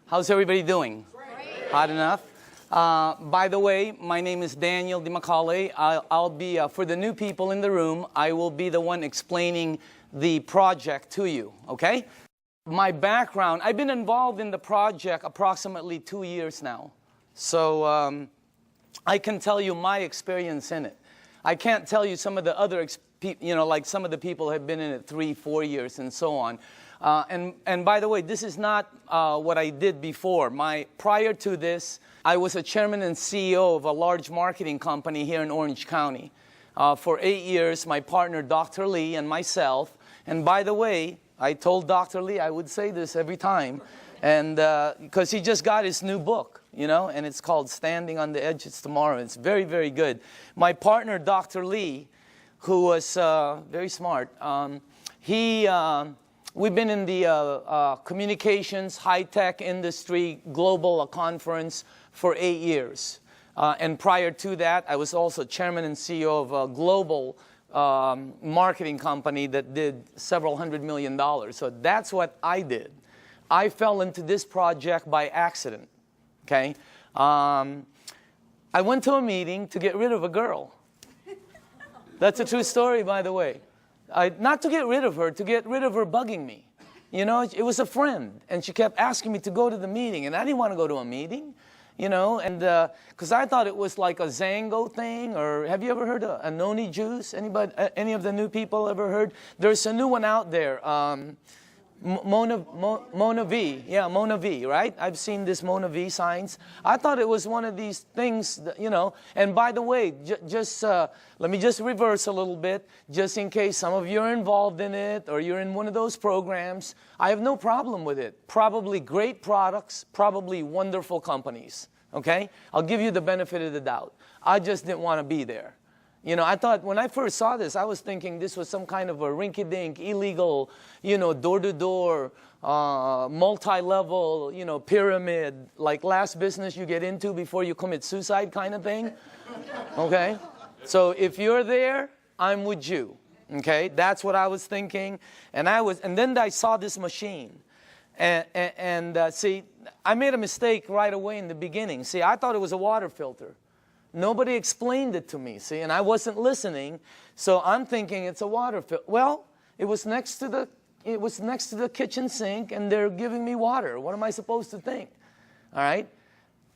How's everybody doing? Great. Hot enough? By the way, my name is Daniel Dimacale. I'll be, for the new people in the room, I will be the one explaining the project to you, okay? My background, I've been involved in the project approximately 2 years now. So I can tell you my experience in it. I can't tell you some of the other, like some of the people have been in it 3, 4 years and so on. And by the way, this is not what I did before. Prior to this, I was a chairman and CEO of a large marketing company here in Orange County. For 8 years, my partner, Dr. Lee, and myself. And by the way, I told Dr. Lee I would say this every time, and because he just got his new book, and it's called Standing on the Edges Tomorrow. It's very, very good. My partner, Dr. Lee, who was very smart, we've been in the communications, high-tech industry, global conference for 8 years. And prior to that, I was also chairman and CEO of a global marketing company that did several $100 million. So that's what I did. I fell into this project by accident, okay? I went to a meeting to get rid of a girl. That's a true story, by the way. Not to get rid of her, to get rid of her bugging me. It was a friend, and she kept asking me to go to the meeting, and I didn't want to go to a meeting, and because I thought it was like a Zango thing, or have you ever heard of a noni juice? Anybody, any of the new people ever heard? There's a new one out there, Mona V. Yeah, Mona V, right? I've seen this Mona V signs. I thought it was one of these things, that, and by the way, let me just reverse a little bit, just in case some of you are involved in it or you're in one of those programs. I have no problem with it. Probably great products, probably wonderful companies, okay? I'll give you the benefit of the doubt. I just didn't want to be there. I thought when I first saw this, I was thinking this was some kind of a rinky-dink, illegal, door-to-door, multi-level, pyramid, like last business you get into before you commit suicide kind of thing. Okay? So if you're there, I'm with you. Okay? That's what I was thinking. And then I saw this machine. And see, I made a mistake right away in the beginning. See, I thought it was a water filter. Nobody explained it to me, see, and I wasn't listening, so I'm thinking it's a water filter. Well, it was next to the kitchen sink, and they're giving me water. What am I supposed to think? All right?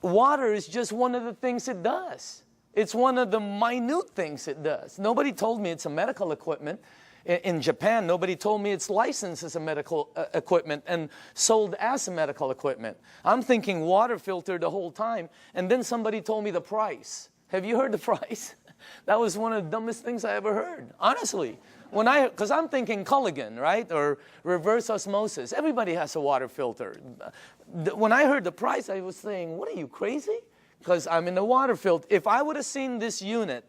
Water is just one of the things it does. It's one of the minute things it does. Nobody told me it's a medical equipment. In Japan, nobody told me it's licensed as a medical equipment and sold as a medical equipment. I'm thinking water filter the whole time, and then somebody told me the price. Have you heard the price? That was one of the dumbest things I ever heard, honestly. Because I'm thinking Culligan, right, or reverse osmosis. Everybody has a water filter. When I heard the price, I was saying, what are you, crazy? Because I'm in the water filter. If I would have seen this unit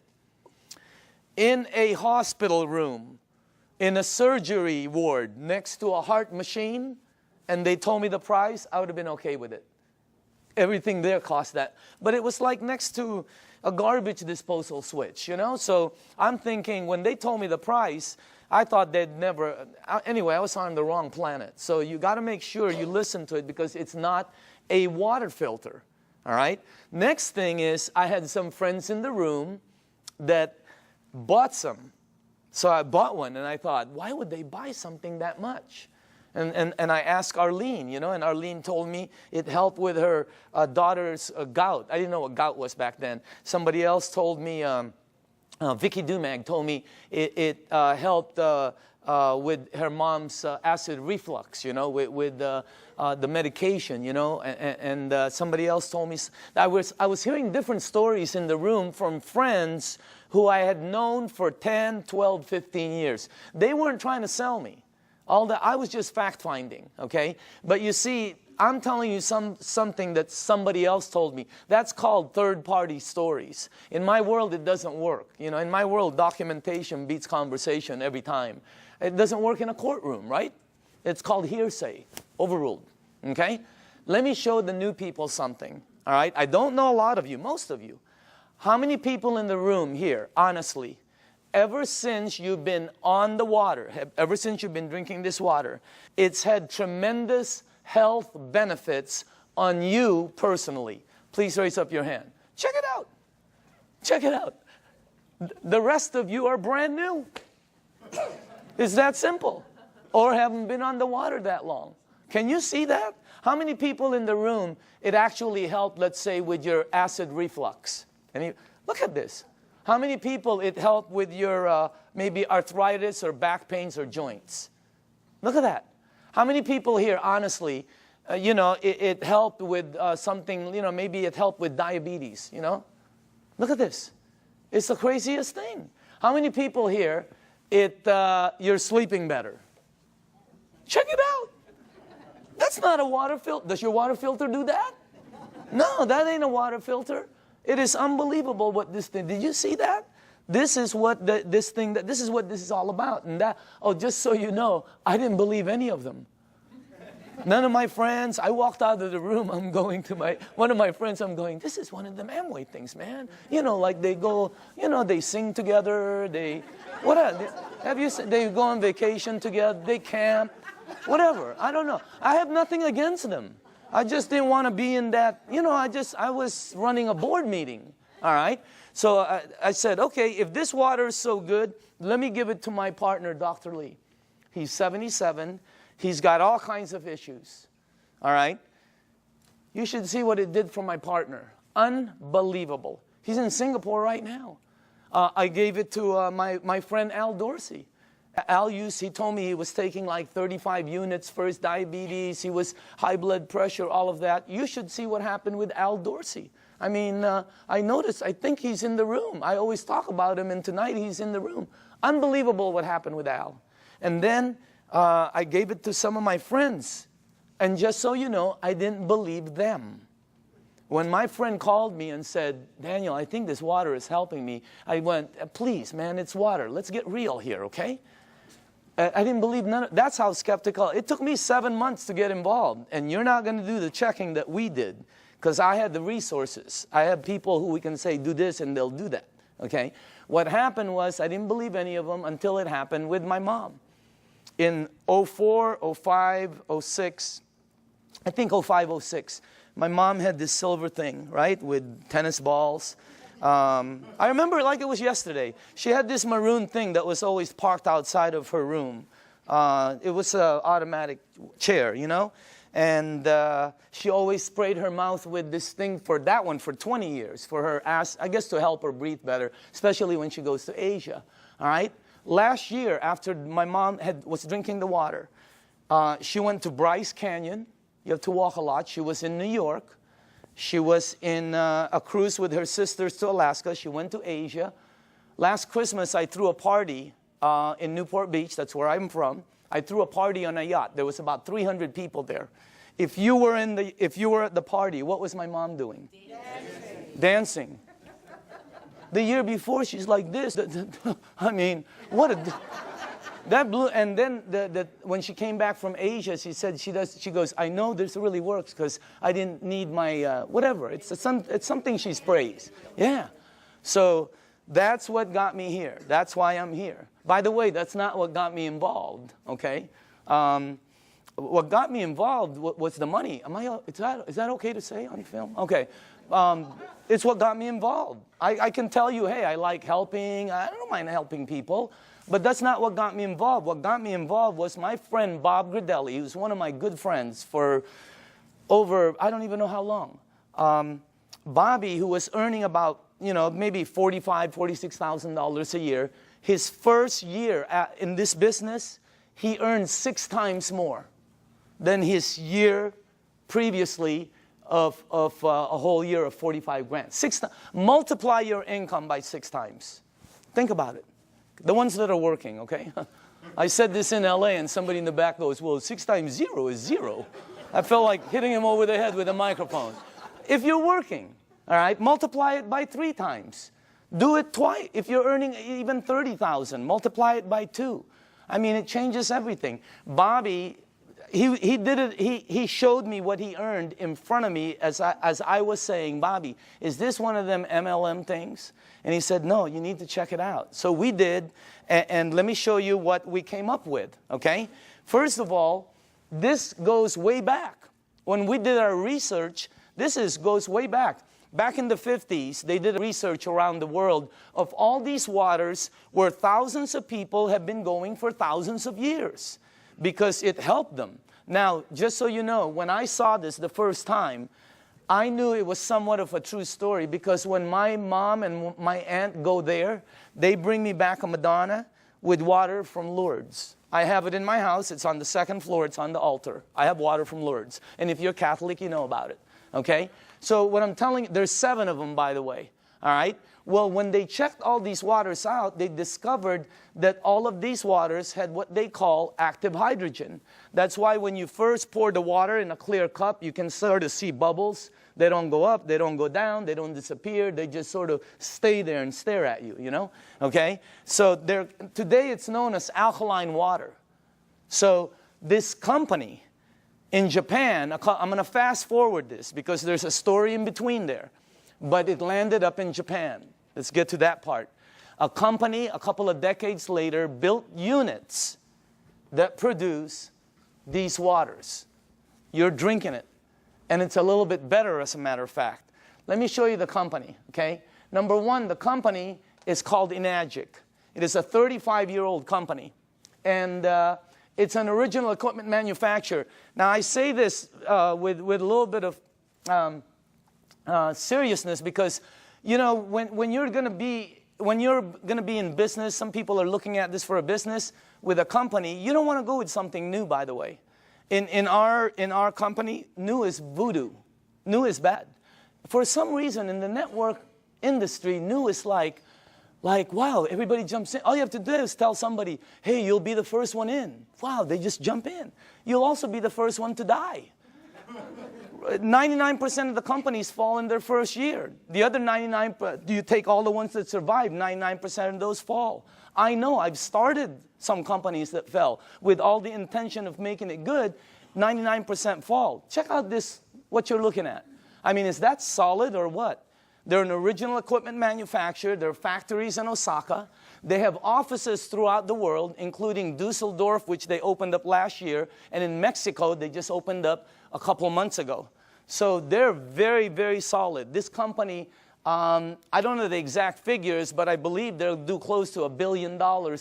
in a hospital room, in a surgery ward next to a heart machine, and they told me the price, I would have been okay with it. Everything there cost that. But it was like next to a garbage disposal switch, So I'm thinking, when they told me the price, I thought they'd never, anyway, I was on the wrong planet. So you got to make sure you listen to it, because it's not a water filter, all right? Next thing is, I had some friends in the room that bought some. So I bought one, and I thought, why would they buy something that much? And I asked Arlene, and Arlene told me it helped with her daughter's gout. I didn't know what gout was back then. Somebody else told me, Vicky Dumag told me it helped with her mom's acid reflux, with the medication, and somebody else told me. I was hearing different stories in the room from friends who I had known for 10, 12, 15 years. They weren't trying to sell me. I was just fact-finding, okay? But you see, I'm telling you something that somebody else told me. That's called third-party stories. In my world, it doesn't work. In my world, documentation beats conversation every time. It doesn't work in a courtroom, right? It's called hearsay, overruled, okay? Let me show the new people something, all right? I don't know a lot of you, most of you. How many people in the room here, honestly, ever since you've been on the water, ever since you've been drinking this water, it's had tremendous health benefits on you personally? Please raise up your hand. Check it out. Check it out. The rest of you are brand new. It's that simple. Or haven't been on the water that long. Can you see that? How many people in the room, it actually helped, let's say, with your acid reflux? Look at this. How many people it helped with your maybe arthritis or back pains or joints? Look at that. How many people here, honestly, it helped with something, maybe it helped with diabetes, Look at this. It's the craziest thing. How many people here, you're sleeping better? Check it out. That's not a water filter. Does your water filter do that? No, that ain't a water filter. It is unbelievable what this thing, did you see that? This is what this is what this is all about. And just so you know, I didn't believe any of them. None of my friends, I walked out of the room, I'm going to one of my friends, I'm going, this is one of them Amway things, man. Like they go, they sing together, they go on vacation together, they camp, whatever, I don't know. I have nothing against them. I just didn't want to be in that, I was running a board meeting, all right? So I said, okay, if this water is so good, let me give it to my partner, Dr. Lee. He's 77. He's got all kinds of issues, all right? You should see what it did for my partner. Unbelievable. He's in Singapore right now. I gave it to my friend Al Dorsey. He told me he was taking like 35 units for his diabetes. He was high blood pressure, all of that. You should see what happened with Al Dorsey. I mean, I noticed, I think he's in the room. I always talk about him, and tonight he's in the room. Unbelievable what happened with Al. And then I gave it to some of my friends. And just so you know, I didn't believe them. When my friend called me and said, Daniel, I think this water is helping me, I went, please, man, it's water. Let's get real here, okay? I didn't believe none of, that's how skeptical. It took me 7 months to get involved. And you're not going to do the checking that we did, because I had the resources. I have people who we can say, do this, and they'll do that, okay? What happened was I didn't believe any of them until it happened with my mom. In 04, 05, 06, I think 05, 06, my mom had this silver thing, right, with tennis balls. I remember it like it was yesterday. She had this maroon thing that was always parked outside of her room. It was an automatic chair, And she always sprayed her mouth with this thing for 20 years, for her ass, I guess to help her breathe better, especially when she goes to Asia, all right? Last year, after my mom was drinking the water, she went to Bryce Canyon. You have to walk a lot. She was in New York. She was in a cruise with her sisters to Alaska. She went to Asia. Last Christmas, I threw a party in Newport Beach. That's where I'm from. I threw a party on a yacht. There was about 300 people there. If you were at the party, what was my mom doing? Dancing. The year before, she's like this. I mean, what a... That blew, and then when she came back from Asia, she said she goes, I know this really works because I didn't need my, whatever. It's something she sprays. Yeah. So that's what got me here. That's why I'm here. By the way, that's not what got me involved, okay? What got me involved was the money. Is that okay to say on film? Okay. It's what got me involved. I can tell you, hey, I like helping. I don't mind helping people. But that's not what got me involved. What got me involved was my friend Bob Gradelli, who's one of my good friends for over, I don't even know how long. Bobby, who was earning about, maybe $45,000, $46,000 a year, his first year in this business, he earned 6 times more than his year previously of a whole year of 45 grand. Multiply your income by 6 times. Think about it. The ones that are working, okay? I said this in LA and somebody in the back goes, well, 6 times 0 is 0. I felt like hitting him over the head with a microphone. If you're working, all right, multiply it by 3 times. Do it twice. If you're earning even $30,000, multiply it by 2. I mean, it changes everything. Bobby, he did it. He showed me what he earned in front of me as I was saying, Bobby, is this one of them MLM things? And he said, no, you need to check it out. So we did, and let me show you what we came up with, okay? First of all, this goes way back. When we did our research, goes way back. Back in the 50s, they did research around the world of all these waters where thousands of people have been going for thousands of years because it helped them. Now, just so you know, when I saw this the first time, I knew it was somewhat of a true story because when my mom and my aunt go there, they bring me back a Madonna with water from Lourdes. I have it in my house. It's on the second floor. It's on the altar. I have water from Lourdes. And if you're Catholic, you know about it. Okay? So what I'm telling you, there's 7 of them, by the way. All right? Well, when they checked all these waters out, they discovered that all of these waters had what they call active hydrogen. That's why when you first pour the water in a clear cup, you can sort of see bubbles. They don't go up, they don't go down, they don't disappear. They just sort of stay there and stare at you, you know? Okay? So today it's known as alkaline water. So this company in Japan, I'm going to fast forward this because there's a story in between there. But it landed up in Japan. Let's get to that part. A company, a couple of decades later, built units that produce these waters. You're drinking it. And it's a little bit better, as a matter of fact. Let me show you the company, okay? Number one, the company is called Enagic. It is a 35-year-old company. And it's an original equipment manufacturer. Now, I say this with a little bit of seriousness because, you know, when you're going to be in business, some people are looking at this for a business with a company. You don't want to go with something new, by the way. In our company, new is voodoo. New is bad. For some reason, in the network industry, new is like, wow, everybody jumps in. All you have to do is tell somebody, hey, you'll be the first one in. Wow, they just jump in. You'll also be the first one to die. 99% of the companies fall in their first year. The other 99%, do you take all the ones that survive, 99% of those fall. I know, I've started some companies that fell with all the intention of making it good. 99% fall. Check out this, what you're looking at. I mean, is that solid or what? They're an original equipment manufacturer. There are factories in Osaka. They have offices throughout the world, including Dusseldorf, which they opened up last year. And in Mexico, they just opened up a couple of months ago. So they're very, very solid. This company, I don't know the exact figures, but I believe they'll do close to $1 billion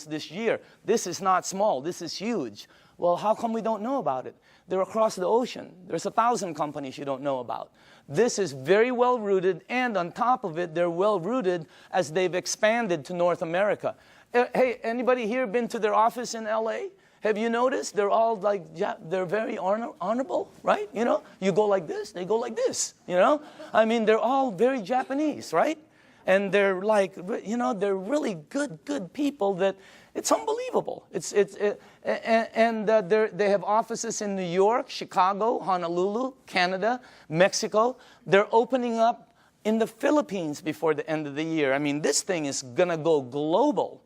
this year. This is not small. This is huge. Well, how come we don't know about it? They're across the ocean. There's 1,000 companies you don't know about. This is very well rooted, and on top of it, they're well rooted as they've expanded to North America. Hey, anybody here been to their office in LA? Have you noticed? They're all like, they're very honorable, right? You know, you go like this, they go like this, you know? I mean, they're all very Japanese, right? And they're like, you know, they're really good people that it's unbelievable. They have offices in New York, Chicago, Honolulu, Canada, Mexico. They're opening up in the Philippines before the end of the year. I mean, this thing is going to go global.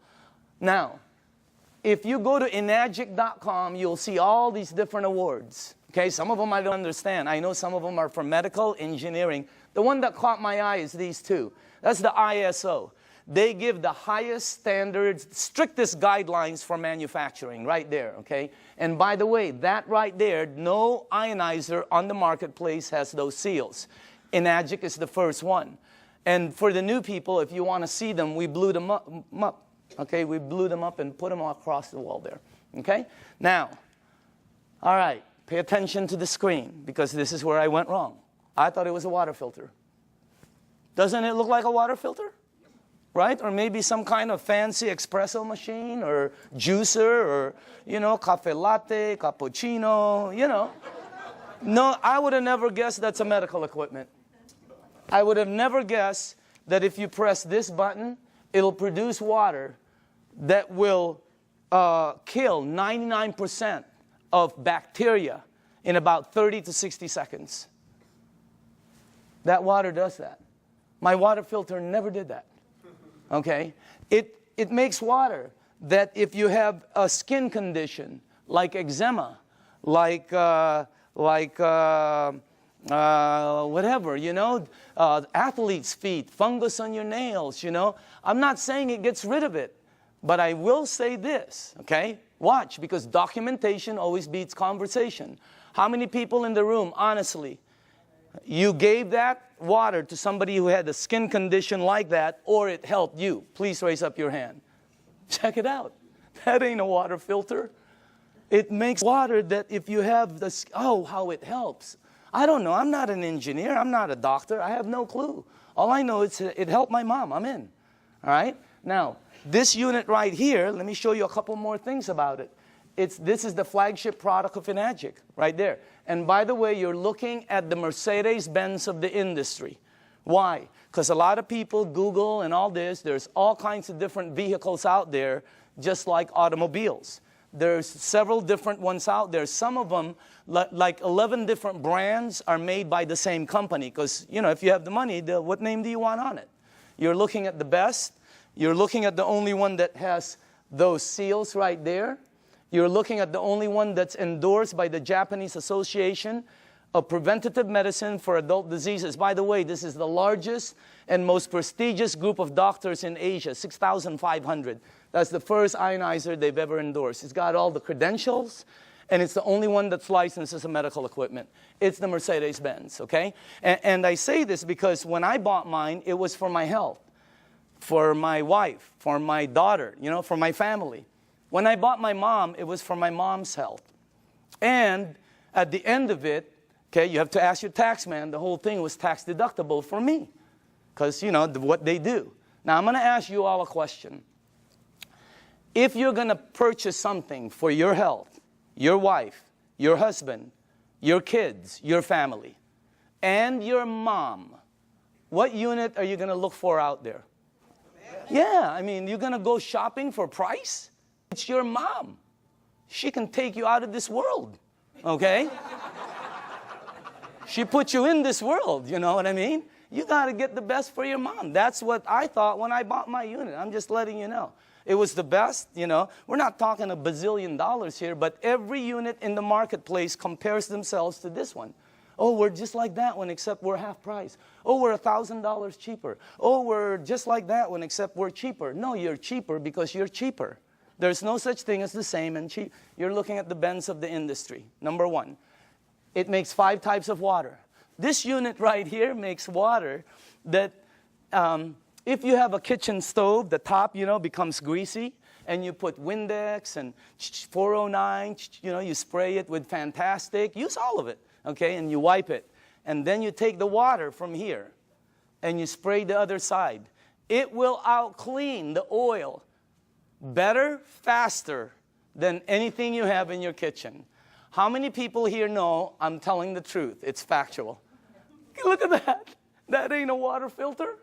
Now, if you go to enagic.com, you'll see all these different awards. Okay, some of them I don't understand. I know some of them are for medical, engineering. The one that caught my eye is these two. That's the ISO. They give the highest standards, strictest guidelines for manufacturing right there, okay? And by the way, that right there, no ionizer on the marketplace has those seals. Enagic is the first one. And for the new people, if you want to see them, we blew them up. Okay, we blew them up and put them across the wall there. Okay? Now, all right, pay attention to the screen because this is where I went wrong. I thought it was a water filter. Doesn't it look like a water filter? Right? Or maybe some kind of fancy espresso machine or juicer or, you know, cafe latte, cappuccino, you know. No, I would have never guessed that's a medical equipment. I would have never guessed that if you press this button, it'll produce water that will kill 99% of bacteria in about 30 to 60 seconds. That water does that. My water filter never did that. Okay? It makes water that if you have a skin condition like eczema, like whatever, you know, athlete's feet, fungus on your nails, you know. I'm not saying it gets rid of it, but I will say this, okay? Watch, because documentation always beats conversation. How many people in the room, honestly, you gave that water to somebody who had a skin condition like that, or it helped you? Please raise up your hand. Check it out. That ain't a water filter. It makes water that if you have this, oh, how it helps. I don't know. I'm not an engineer. I'm not a doctor. I have no clue. All I know is it helped my mom. I'm in. All right? Now, this unit right here, let me show you a couple more things about it. This is the flagship product of Enagic, right there. And by the way, you're looking at the Mercedes-Benz of the industry. Why? Because a lot of people Google and all this. There's all kinds of different vehicles out there, just like automobiles. There's several different ones out there. Some of them, like 11 different brands, are made by the same company. Because, you know, if you have the money, what name do you want on it? You're looking at the best. You're looking at the only one that has those seals right there. You're looking at the only one that's endorsed by the Japanese Association of Preventative Medicine for Adult Diseases. By the way, this is the largest and most prestigious group of doctors in Asia, 6,500. That's the first ionizer they've ever endorsed. It's got all the credentials, and it's the only one that's licensed as a medical equipment. It's the Mercedes-Benz, okay? And I say this because when I bought mine, it was for my health, for my wife, for my daughter, you know, for my family. When I bought my mom, it was for my mom's health. And at the end of it, okay, you have to ask your tax man, the whole thing was tax deductible for me. Because, you know, what they do. Now, I'm going to ask you all a question. If you're going to purchase something for your health, your wife, your husband, your kids, your family, and your mom, what unit are you going to look for out there? Yeah, I mean, you're going to go shopping for price? It's your mom. She can take you out of this world, okay? She put you in this world, you know what I mean? You got to get the best for your mom. That's what I thought when I bought my unit. I'm just letting you know. It was the best, you know. We're not talking $1 bazillion here, but every unit in the marketplace compares themselves to this one. Oh, we're just like that one, except we're half price. Oh, we're $1,000 cheaper. Oh, we're just like that one, except we're cheaper. No, you're cheaper because you're cheaper. There's no such thing as the same and cheap. You're looking at the Benz of the industry. Number one, it makes 5 types of water. This unit right here makes water that if you have a kitchen stove, the top, you know, becomes greasy, and you put Windex and 409, you know, you spray it with Fantastic. Use all of it, okay, and you wipe it. And then you take the water from here, and you spray the other side. It will out-clean the oil better, faster than anything you have in your kitchen. How many people here know I'm telling the truth? It's factual. Look at that. That ain't a water filter.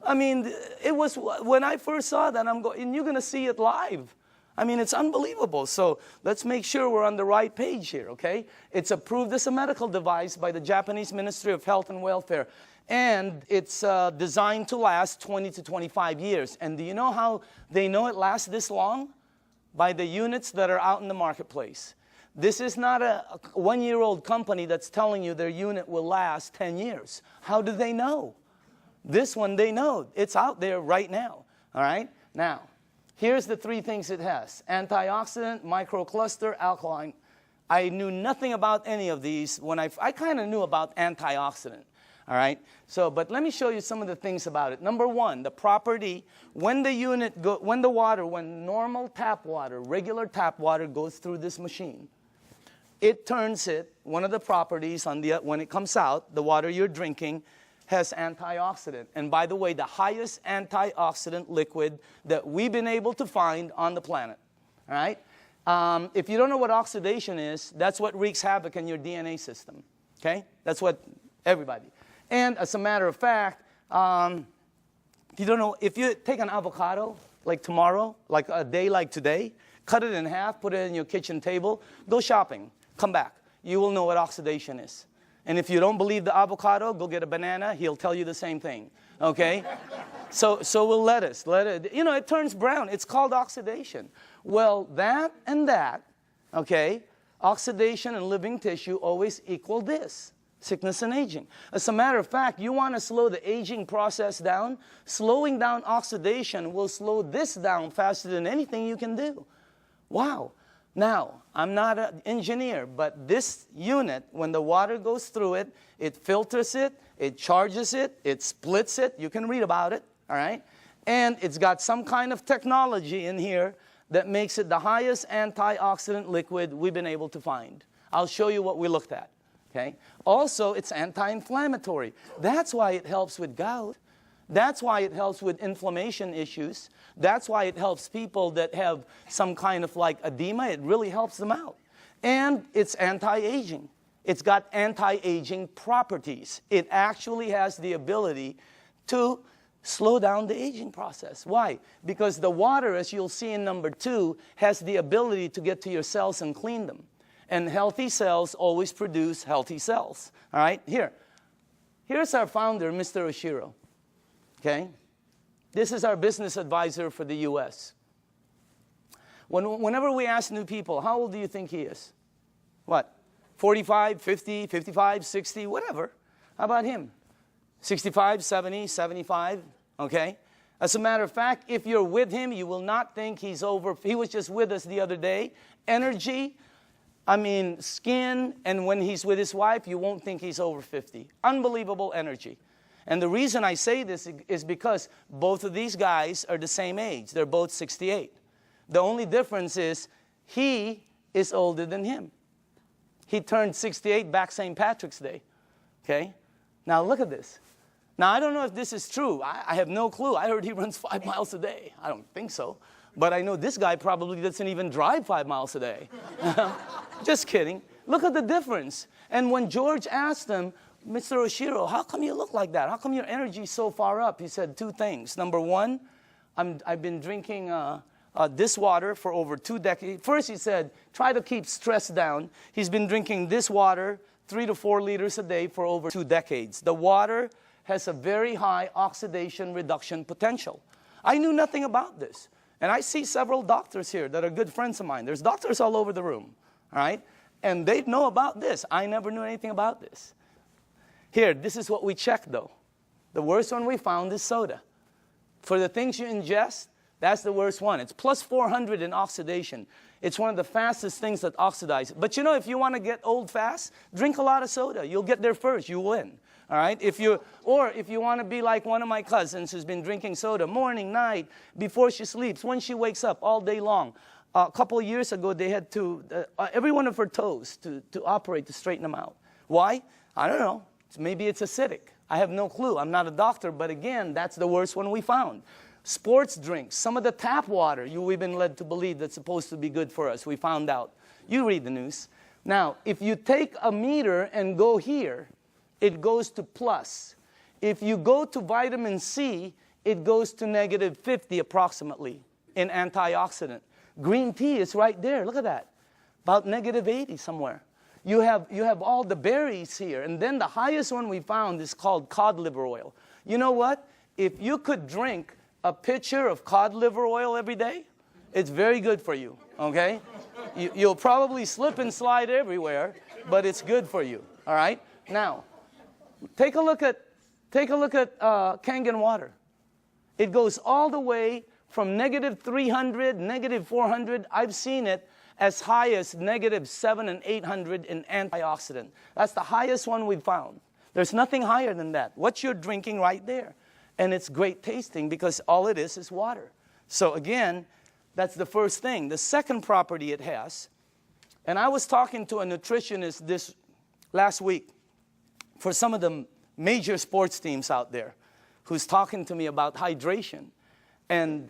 I mean, it was, when I first saw that, and you're going to see it live. I mean, it's unbelievable. So let's make sure we're on the right page here, okay? It's approved as a medical device by the Japanese Ministry of Health and Welfare. And it's designed to last 20 to 25 years. And do you know how they know it lasts this long? By the units that are out in the marketplace. This is not a one-year-old company that's telling you their unit will last 10 years. How do they know? This one, they know. It's out there right now. All right? Now, here's the 3 things it has. Antioxidant, microcluster, alkaline. I knew nothing about any of these. When I kind of knew about antioxidant. All right? So, but let me show you some of the things about it. Number 1, the property, when normal tap water, regular tap water goes through this machine, it turns it, one of the properties when it comes out, the water you're drinking has antioxidant. And by the way, the highest antioxidant liquid that we've been able to find on the planet. All right? If you don't know what oxidation is, that's what wreaks havoc in your DNA system. Okay? That's what everybody. And as a matter of fact, if you don't know, if you take an avocado, like tomorrow, like a day like today, cut it in half, put it in your kitchen table, go shopping, come back. You will know what oxidation is. And if you don't believe the avocado, go get a banana. He'll tell you the same thing, okay? So will lettuce. You know, it turns brown. It's called oxidation. Well, that and that, okay, oxidation and living tissue always equal this. Sickness and aging. As a matter of fact, you want to slow the aging process down, slowing down oxidation will slow this down faster than anything you can do. Wow. Now, I'm not an engineer, but this unit, when the water goes through it, it filters it, it charges it, it splits it. You can read about it, all right? And it's got some kind of technology in here that makes it the highest antioxidant liquid we've been able to find. I'll show you what we looked at, okay? Also, it's anti-inflammatory. That's why it helps with gout. That's why it helps with inflammation issues. That's why it helps people that have some kind of like edema. It really helps them out. And it's anti-aging. It's got anti-aging properties. It actually has the ability to slow down the aging process. Why? Because the water, as you'll see in number 2, has the ability to get to your cells and clean them. And healthy cells always produce healthy cells. All right? Here's our founder, Mr. Oshiro. Okay? This is our business advisor for the U.S. Whenever we ask new people, how old do you think he is? What? 45, 50, 55, 60, whatever. How about him? 65, 70, 75, okay? As a matter of fact, if you're with him, you will not think he's over. He was just with us the other day. Energy, I mean, skin, and when he's with his wife, you won't think he's over 50. Unbelievable energy. And the reason I say this is because both of these guys are the same age. They're both 68. The only difference is he is older than him. He turned 68 back St. Patrick's Day, okay? Now look at this. Now I don't know if this is true. I have no clue. I heard he runs 5 miles a day. I don't think so. But I know this guy probably doesn't even drive 5 miles a day. Just kidding. Look at the difference. And when George asked him, Mr. Oshiro, how come you look like that? How come your energy is so far up? He said 2 things. Number 1, I've been drinking this water for over 2 decades. First, he said, try to keep stress down. He's been drinking this water 3 to 4 liters a day for over 2 decades. The water has a very high oxidation reduction potential. I knew nothing about this. And I see several doctors here that are good friends of mine. There's doctors all over the room, all right? And they know about this. I never knew anything about this. Here, this is what we checked, though. The worst one we found is soda. For the things you ingest, that's the worst one. It's plus 400 in oxidation. It's one of the fastest things that oxidize. But you know, if you want to get old fast, drink a lot of soda. You'll get there first. You win. All right? If you want to be like one of my cousins who's been drinking soda morning, night, before she sleeps, when she wakes up, all day long. A couple of years ago, they had to, every one of her toes to operate to straighten them out. Why? I don't know. Maybe it's acidic. I have no clue. I'm not a doctor, but again, that's the worst one we found. Sports drinks, some of the tap water we've been led to believe that's supposed to be good for us. We found out. You read the news. Now, if you take a meter and go here, it goes to plus. If you go to vitamin C, it goes to negative 50 approximately in antioxidant. Green tea is right there. Look at that. About negative 80 somewhere. You have all the berries here. And then the highest one we found is called cod liver oil. You know what? If you could drink a pitcher of cod liver oil every day, it's very good for you, okay? You'll probably slip and slide everywhere, but it's good for you, all right? Now, take a look at Kangen water. It goes all the way from negative 300, negative 400. I've seen it as high as negative 700 and 800 in antioxidant. That's the highest one we've found. There's nothing higher than that. What you're drinking right there. And it's great tasting because all it is water. So again, that's the first thing. The second property it has, and I was talking to a nutritionist this last week for some of the major sports teams out there who's talking to me about hydration. And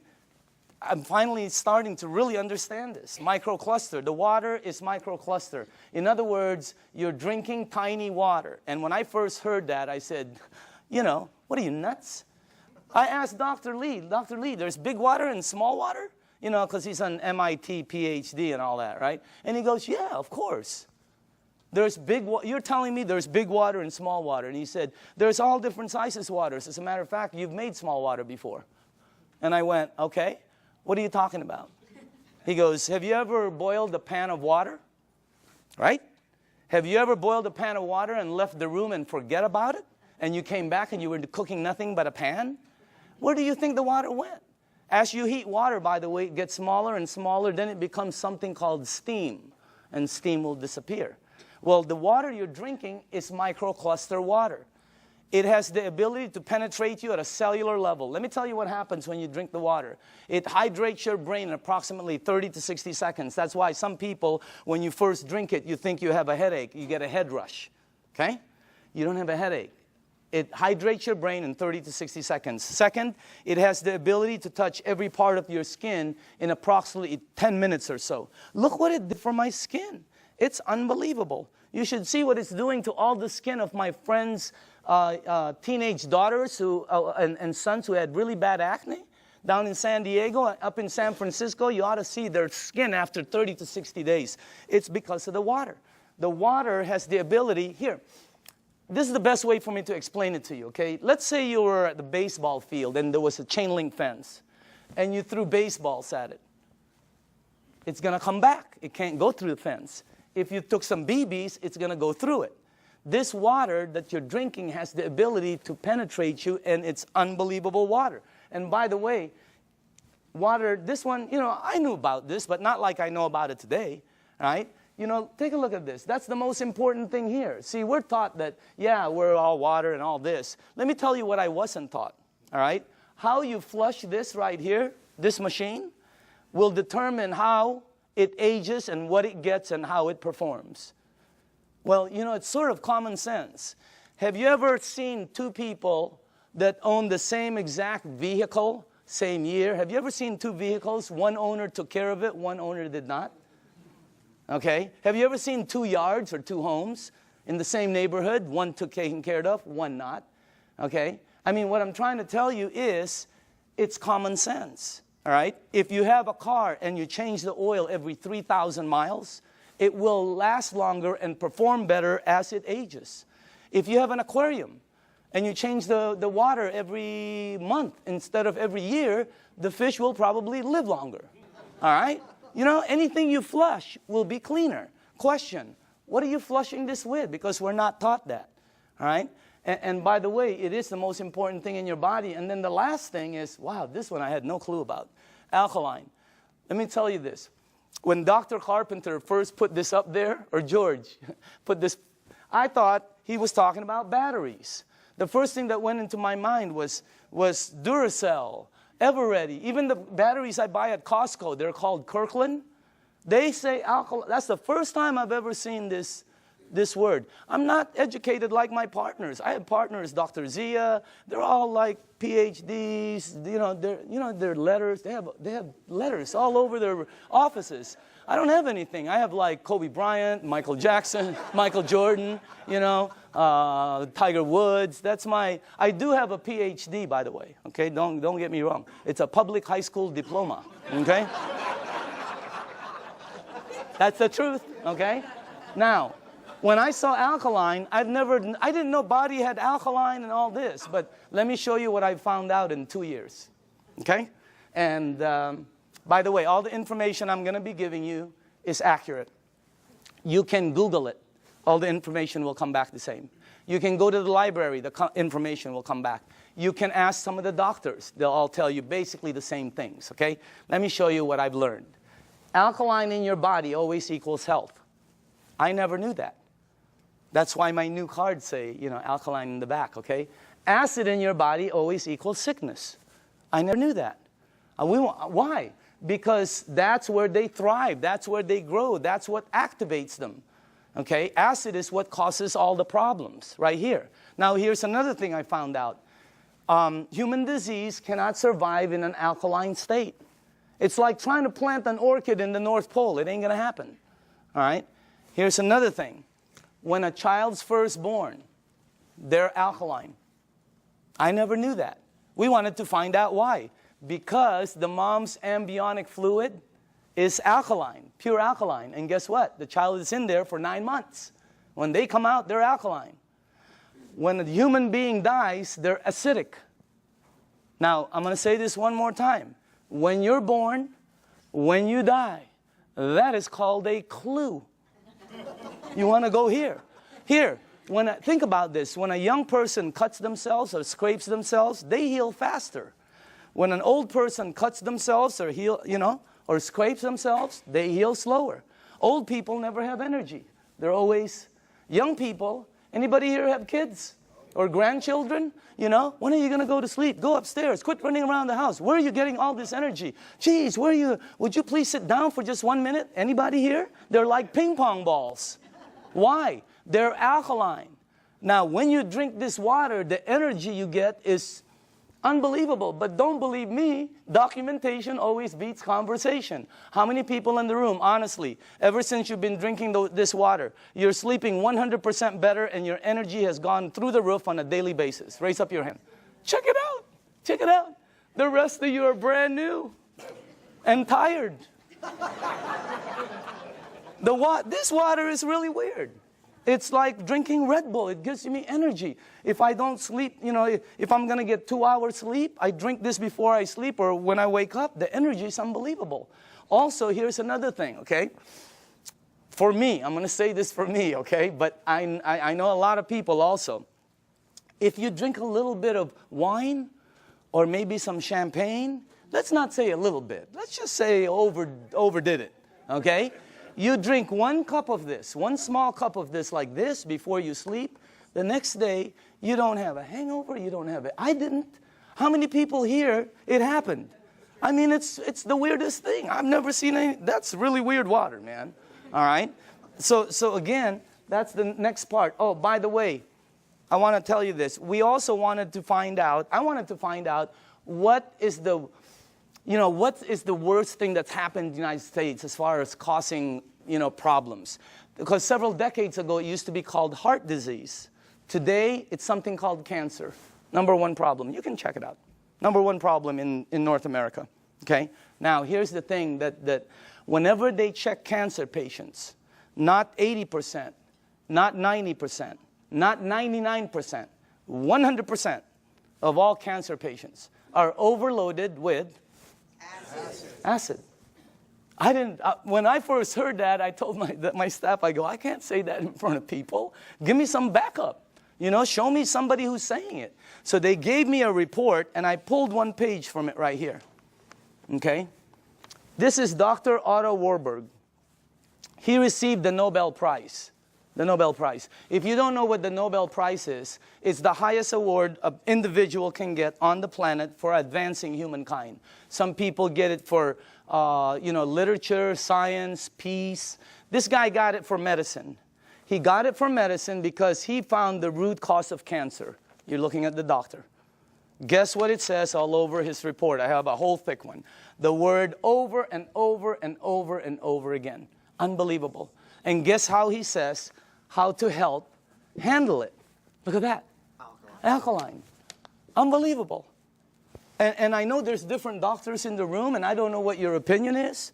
I'm finally starting to really understand this. Microcluster. The water is microcluster. In other words, you're drinking tiny water. And when I first heard that, I said, you know, what are you, nuts? I asked Dr. Lee, there's big water and small water? You know, because he's an MIT PhD and all that, right? And he goes, yeah, of course. You're telling me there's big water and small water. And he said, there's all different sizes waters. As a matter of fact, you've made small water before. And I went, okay. What are you talking about? He goes, have you ever boiled a pan of water? Right? Have you ever boiled a pan of water and left the room and forget about it? And you came back and you were cooking nothing but a pan? Where do you think the water went? As you heat water, by the way, it gets smaller and smaller, then it becomes something called steam, and steam will disappear. Well, the water you're drinking is microcluster water. It has the ability to penetrate you at a cellular level. Let me tell you what happens when you drink the water. It hydrates your brain in approximately 30 to 60 seconds. That's why some people, when you first drink it, you think you have a headache. You get a head rush, okay? You don't have a headache. It hydrates your brain in 30 to 60 seconds. Second, it has the ability to touch every part of your skin in approximately 10 minutes or so. Look what it did for my skin. It's unbelievable. You should see what it's doing to all the skin of my friends' teenage daughters and sons who had really bad acne. Down in San Diego, up in San Francisco, you ought to see their skin after 30 to 60 days. It's because of the water. The water has the ability, here, this is the best way for me to explain it to you, okay? Let's say you were at the baseball field and there was a chain link fence and you threw baseballs at it. It's going to come back. It can't go through the fence. If you took some BBs, it's going to go through it. This water that you're drinking has the ability to penetrate you, and it's unbelievable water. And by the way, water, this one, you know, I knew about this, but not like I know about it today, right? You know, take a look at this. That's the most important thing here. See, we're taught that, yeah, we're all water and all this. Let me tell you what I wasn't taught, all right? How you flush this right here, this machine, will determine how it ages and what it gets and how it performs. Well, you know, it's sort of common sense. Have you ever seen two people that own the same exact vehicle, same year? Have you ever seen two vehicles? One owner took care of it, one owner did not. Okay? Have you ever seen two yards or two homes in the same neighborhood? One took taken care of, one not. Okay? I mean, what I'm trying to tell you is it's common sense. All right? If you have a car and you change the oil every 3,000 miles, it will last longer and perform better as it ages. If you have an aquarium and you change the water every month instead of every year, the fish will probably live longer. All right? You know, anything you flush will be cleaner. Question, what are you flushing this with? Because we're not taught that. All right? And by the way, it is the most important thing in your body. And then the last thing is, wow, this one I had no clue about. Alkaline. Let me tell you this. When Dr. Carpenter first put this up there, or George put this, I thought he was talking about batteries. The first thing that went into my mind was Duracell, Eveready. Even the batteries I buy at Costco, they're called Kirkland. They say alkaline. That's the first time I've ever seen this word. I'm not educated like my partners. I have partners, Dr. Zia. They're all like PhDs. Their letters. They have letters all over their offices. I don't have anything. I have like Kobe Bryant, Michael Jackson, Michael Jordan. Tiger Woods. I do have a PhD, by the way. Okay, don't get me wrong. It's a public high school diploma. Okay, that's the truth. Okay, now. When I saw alkaline, I didn't know body had alkaline and all this, but let me show you what I found out in 2 years, okay? And by the way, all the information I'm going to be giving you is accurate. You can Google it. All the information will come back the same. You can go to the library. The information will come back. You can ask some of the doctors. They'll all tell you basically the same things, okay? Let me show you what I've learned. Alkaline in your body always equals health. I never knew that. That's why my new cards say, alkaline in the back, okay? Acid in your body always equals sickness. I never knew that. Why? Because that's where they thrive. That's where they grow. That's what activates them, okay? Acid is what causes all the problems right here. Now, here's another thing I found out. Human disease cannot survive in an alkaline state. It's like trying to plant an orchid in the North Pole. It ain't going to happen, all right? Here's another thing. When a child's first born, they're alkaline. I never knew that. We wanted to find out why. Because the mom's amniotic fluid is alkaline, pure alkaline. And guess what? The child is in there for 9 months. When they come out, they're alkaline. When a human being dies, they're acidic. Now, I'm going to say this one more time. When you're born, when you die, that is called a clue. You want to go here. Here, think about this. When a young person cuts themselves or scrapes themselves, they heal faster. when an old person cuts themselves or or scrapes themselves, they heal slower. Old people never have energy. They're always young people. Anybody here have kids or grandchildren? When are you going to go to sleep? Go upstairs. Quit running around the house. Where are you getting all this energy? Geez, where are you? Would you please sit down for just 1 minute? Anybody here? They're like ping pong balls. Why? They're alkaline. Now, when you drink this water, the energy you get is unbelievable. But don't believe me, documentation always beats conversation. How many people in the room, honestly, ever since you've been drinking this water, you're sleeping 100% better and your energy has gone through the roof on a daily basis? Raise up your hand. Check it out. Check it out. The rest of you are brand new and tired. This water is really weird. It's like drinking Red Bull. It gives me energy. If I don't sleep, if I'm going to get 2 hours sleep, I drink this before I sleep or when I wake up. The energy is unbelievable. Also, here's another thing, okay? For me, I'm going to say this for me, okay? But I know a lot of people also. If you drink a little bit of wine or maybe some champagne, let's not say a little bit. Let's just say overdid it, okay? You drink 1 cup of this, 1 small cup of this like this before you sleep. The next day, you don't have a hangover, you don't have it. I didn't. How many people here, it happened? I mean, it's the weirdest thing. I've never seen any. That's really weird water, man. All right? So again, that's the next part. Oh, by the way, I want to tell you this. We also wanted to find out, what is the worst thing that's happened in the United States as far as causing, problems? Because several decades ago, it used to be called heart disease. Today, it's something called cancer. Number 1 problem. You can check it out. Number 1 problem in North America. Okay? Now, here's the thing that whenever they check cancer patients, not 80%, not 90%, not 99%, 100% of all cancer patients are overloaded with acid. When I first heard that, I told my staff, I can't say that in front of people. Give me some backup. Show me somebody who's saying it. So they gave me a report, and I pulled 1 page from it right here. Okay? This is Dr. Otto Warburg. He received the Nobel Prize. The Nobel Prize. If you don't know what the Nobel Prize is, it's the highest award an individual can get on the planet for advancing humankind. Some people get it for, literature, science, peace. This guy got it for medicine. He got it for medicine because he found the root cause of cancer. You're looking at the doctor. Guess what it says all over his report? I have a whole thick one. The word over and over and over and over again. Unbelievable. And guess how he says how to help handle it. Look at that. Alkaline. Unbelievable. And I know there's different doctors in the room, and I don't know what your opinion is.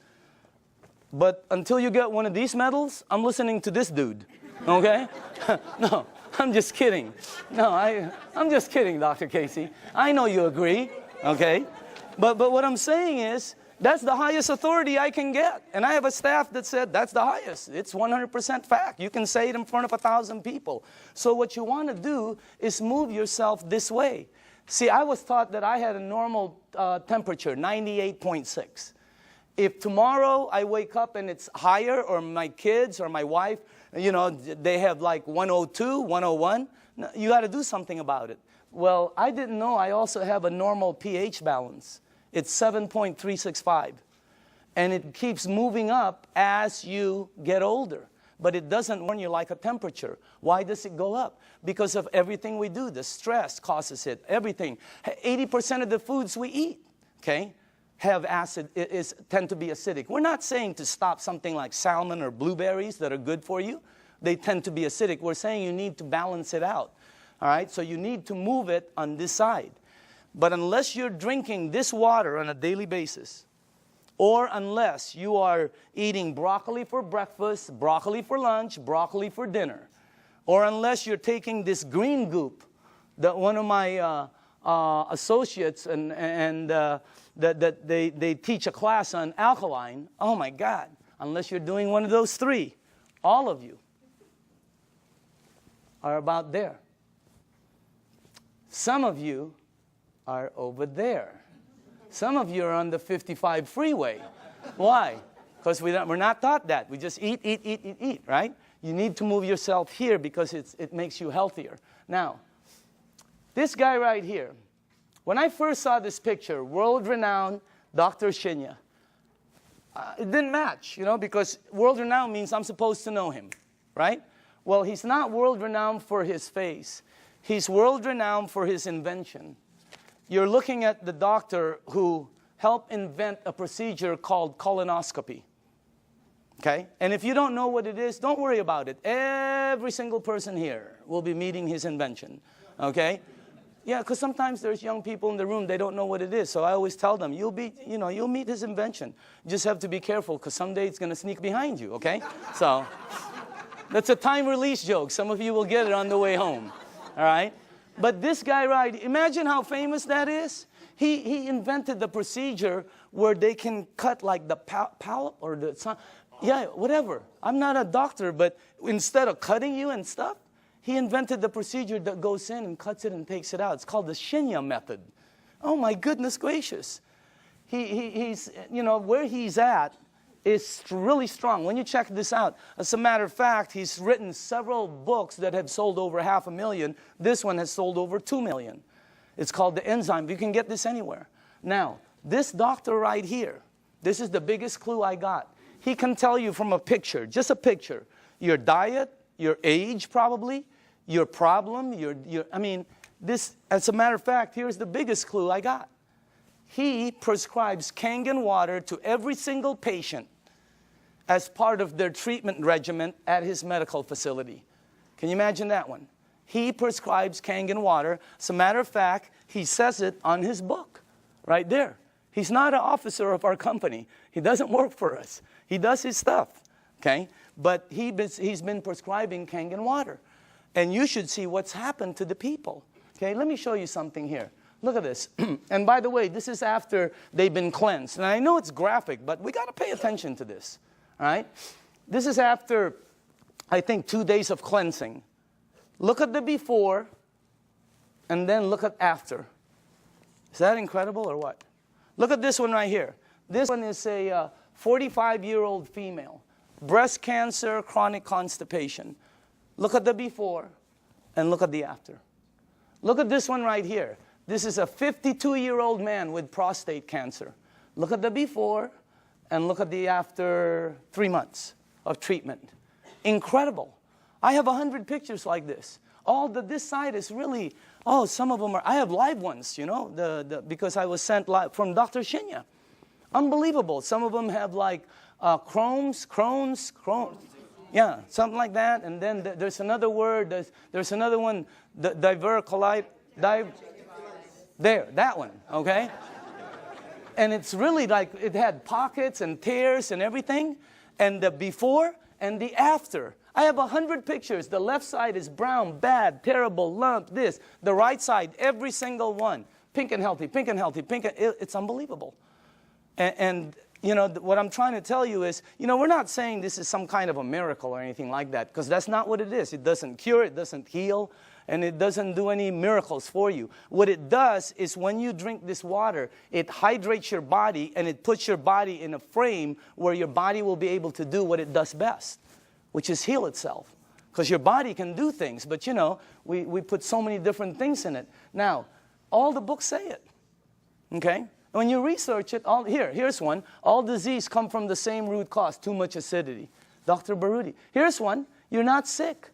But until you get one of these medals, I'm listening to this dude. Okay? No, I'm just kidding. No, I'm just kidding, Dr. Casey. I know you agree. Okay? But what I'm saying is, that's the highest authority I can get. And I have a staff that said that's the highest. It's 100% fact. You can say it in front of 1,000 people. So what you want to do is move yourself this way. See, I was taught that I had a normal temperature, 98.6. If tomorrow I wake up and it's higher, or my kids or my wife, they have like 102, 101, you got to do something about it. Well, I didn't know I also have a normal pH balance. It's 7.365. And it keeps moving up as you get older. But it doesn't warn you like a temperature. Why does it go up? Because of everything we do. The stress causes it. Everything. 80% of the foods we eat, okay, have acid, tend to be acidic. We're not saying to stop something like salmon or blueberries that are good for you. They tend to be acidic. We're saying you need to balance it out. All right? So you need to move it on this side. But unless you're drinking this water on a daily basis, or unless you are eating broccoli for breakfast, broccoli for lunch, broccoli for dinner, or unless you're taking this green goop that one of my associates that they teach a class on alkaline, oh my God, unless you're doing one of those 3, all of you are about there. Some of you are over there. Some of you are on the 55 freeway. Why? Because we're not taught that. We just eat, right? You need to move yourself here because it makes you healthier. Now, this guy right here, when I first saw this picture, world-renowned Dr. Shinya, it didn't match, because world-renowned means I'm supposed to know him, right? Well, he's not world-renowned for his face. He's world-renowned for his invention. You're looking at the doctor who helped invent a procedure called colonoscopy. Okay? And if you don't know what it is, don't worry about it. Every single person here will be meeting his invention. Okay? Yeah, because sometimes there's young people in the room, they don't know what it is. So I always tell them, you'll meet his invention. You just have to be careful because someday it's going to sneak behind you, okay? So that's a time release joke. Some of you will get it on the way home. All right? But this guy, right, imagine how famous that is. He invented the procedure where they can cut like the polyp or the, yeah, whatever. I'm not a doctor, but instead of cutting you and stuff, he invented the procedure that goes in and cuts it and takes it out. It's called the Shinya method. Oh my goodness gracious. He's, where he's at is really strong. When you check this out, as a matter of fact, he's written several books that have sold over 500,000. This one has sold over 2 million. It's called The Enzyme. You can get this anywhere. Now, this doctor right here, this is the biggest clue I got. He can tell you from a picture, just a picture, your diet, your age probably, your problem, this, as a matter of fact, here's the biggest clue I got. He prescribes Kangen water to every single patient as part of their treatment regimen at his medical facility. Can you imagine that one? He prescribes Kangen water. As a matter of fact, he says it on his book, right there. He's not an officer of our company. He doesn't work for us. He does his stuff, okay? But he's been prescribing Kangen water. And you should see what's happened to the people. Okay, let me show you something here. Look at this. And by the way, this is after they've been cleansed. And I know it's graphic, but we got to pay attention to this. All right? This is after, I think, 2 days of cleansing. Look at the before, and then look at after. Is that incredible or what? Look at this one right here. This one is a 45-year-old female. Breast cancer, chronic constipation. Look at the before, and look at the after. Look at this one right here. This is a 52-year-old man with prostate cancer. Look at the before, and look at the after 3 months of treatment. Incredible. I have 100 pictures like this. This side is really, some of them are, I have live ones, because I was sent live from Dr. Shinya. Unbelievable. Some of them have like Crohn's. Yeah, something like that. And then there's another word, there's another one, diverticulitis. There, that one, okay? And it's really like it had pockets and tears and everything. And the before and the after. I have 100 pictures. The left side is brown, bad, terrible, lump, this. The right side, every single one. Pink and healthy, pink and healthy, pink and it's unbelievable. And what I'm trying to tell you is, we're not saying this is some kind of a miracle or anything like that, because that's not what it is. It doesn't cure, it doesn't heal, and it doesn't do any miracles for you. What it does is when you drink this water, it hydrates your body, and it puts your body in a frame where your body will be able to do what it does best, which is heal itself. Because your body can do things, but we put so many different things in it. Now, all the books say it, okay? When you research it, here's one. All disease come from the same root cause, too much acidity. Dr. Baruti. Here's one. You're not sick.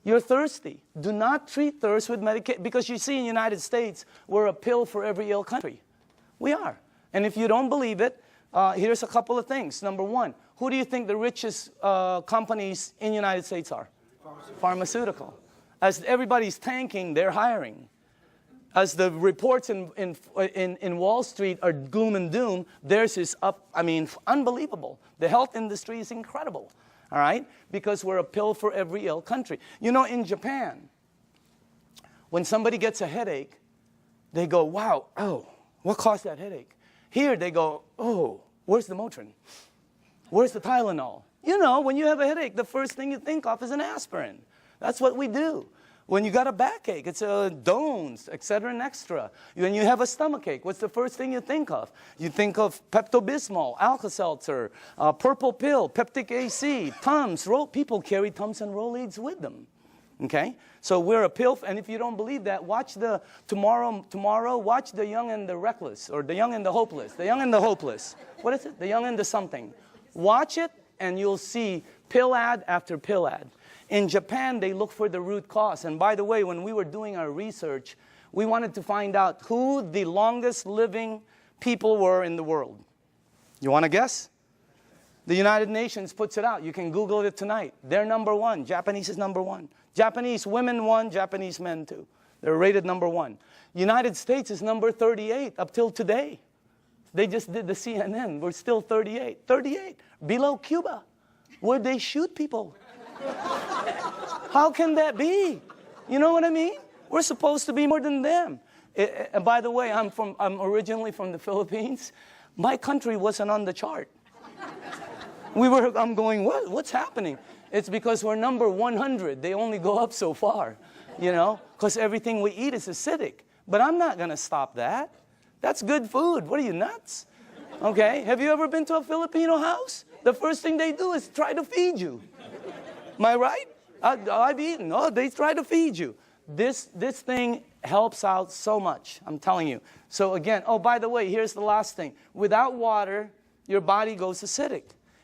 You're thirsty. Do not treat thirst with medication. Because you see in the United States, we're a pill for every ill country. We are. And if you don't believe it, here's a couple of things. Number one, who do you think the richest companies in the United States are? Pharmaceutical. As everybody's tanking, they're hiring. As the reports in Wall Street are gloom and doom, theirs is up, unbelievable. The health industry is incredible, all right? Because we're a pill for every ill country. In Japan, when somebody gets a headache, they go, wow, what caused that headache? Here they go, where's the Motrin? Where's the Tylenol? When you have a headache, the first thing you think of is an aspirin. That's what we do. When you got a backache, it's Dones, etc. and extra. When you have a stomachache, what's the first thing you think of? You think of Pepto-Bismol, Alka-Seltzer, Purple Pill, Peptic AC, Tums. People carry Tums and Rolaids with them. Okay? So we're a pill, and if you don't believe that, watch the tomorrow, watch The Young and the Reckless, or The Young and the Hopeless. The Young and the Hopeless. What is it? The Young and the something. Watch it, and you'll see pill ad after pill ad. In Japan, they look for the root cause. And by the way, when we were doing our research, we wanted to find out who the longest living people were in the world. You want to guess? The United Nations puts it out. You can Google it tonight. They're number one. Japanese is number one. Japanese women won, Japanese men too. They're rated number one. United States is number 38 up till today. They just did the CNN. We're still 38. 38. Below Cuba, where they shoot people. How can that be? You know what I mean? We're supposed to be more than them. And by the way, I'm originally from the Philippines. My country wasn't on the chart. I'm going, what's happening? It's because we're number 100. They only go up so far, you know, because everything we eat is acidic. But I'm not going to stop that. That's good food. What are you, nuts? Okay, have you ever been to a Filipino house? The first thing they do is try to feed you. Am I right? I've eaten. Oh, they try to feed you. This thing helps out so much, I'm telling you. So again, oh, by the way, here's the last thing. Without water, your body goes acidic.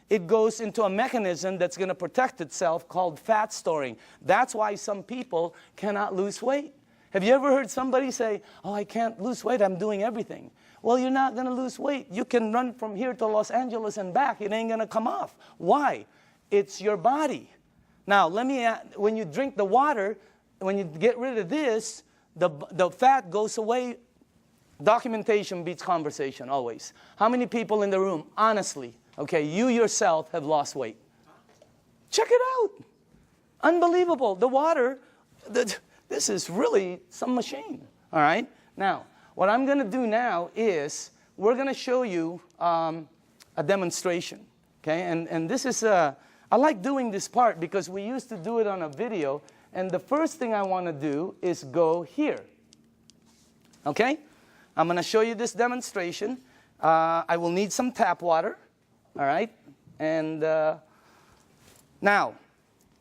It goes into a mechanism that's going to protect itself called fat storing. That's why some people cannot lose weight. Have you ever heard somebody say, oh, I can't lose weight, I'm doing everything? Well, you're not going to lose weight. You can run from here to Los Angeles and back. It ain't going to come off. Why? It's your body. Now, when you drink the water, when you get rid of this, the fat goes away. Documentation beats conversation, always. How many people in the room, honestly, okay, you yourself have lost weight? Check it out. Unbelievable. The water, this is really some machine, all right? Now, what I'm going to do now is we're going to show you a demonstration, okay? And this is, I like doing this part because we used to do it on a video, and the first thing I want to do is go here, okay? I'm going to show you this demonstration. I will need some tap water, all right? And now,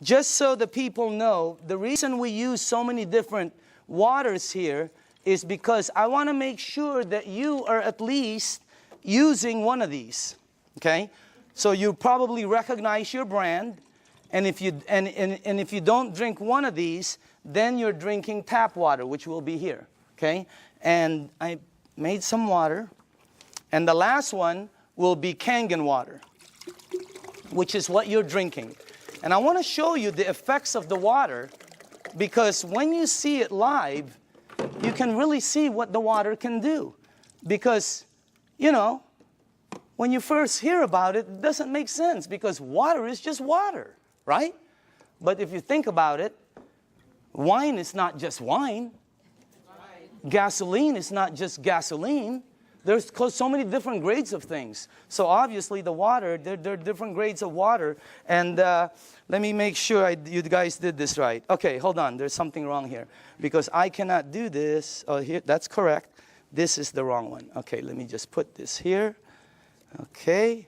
just so the people know, the reason we use so many different waters here is because I want to make sure that you are at least using one of these, okay? So you probably recognize your brand, and if you if you don't drink one of these, then you're drinking tap water, which will be here, okay? And I made some water, and the last one will be Kangen water, which is what you're drinking. And I want to show you the effects of the water, because when you see it live, you can really see what the water can do. Because, you know, when you first hear about it, it doesn't make sense, because water is just water, right? But if you think about it, wine is not just wine. Gasoline is not just gasoline. There's so many different grades of things. So obviously the water, there are different grades of water. And let me make sure you guys did this right. Okay, hold on. There's something wrong here. Because I cannot do this. Oh, here, that's correct. This is the wrong one. Okay, let me just put this here. Okay.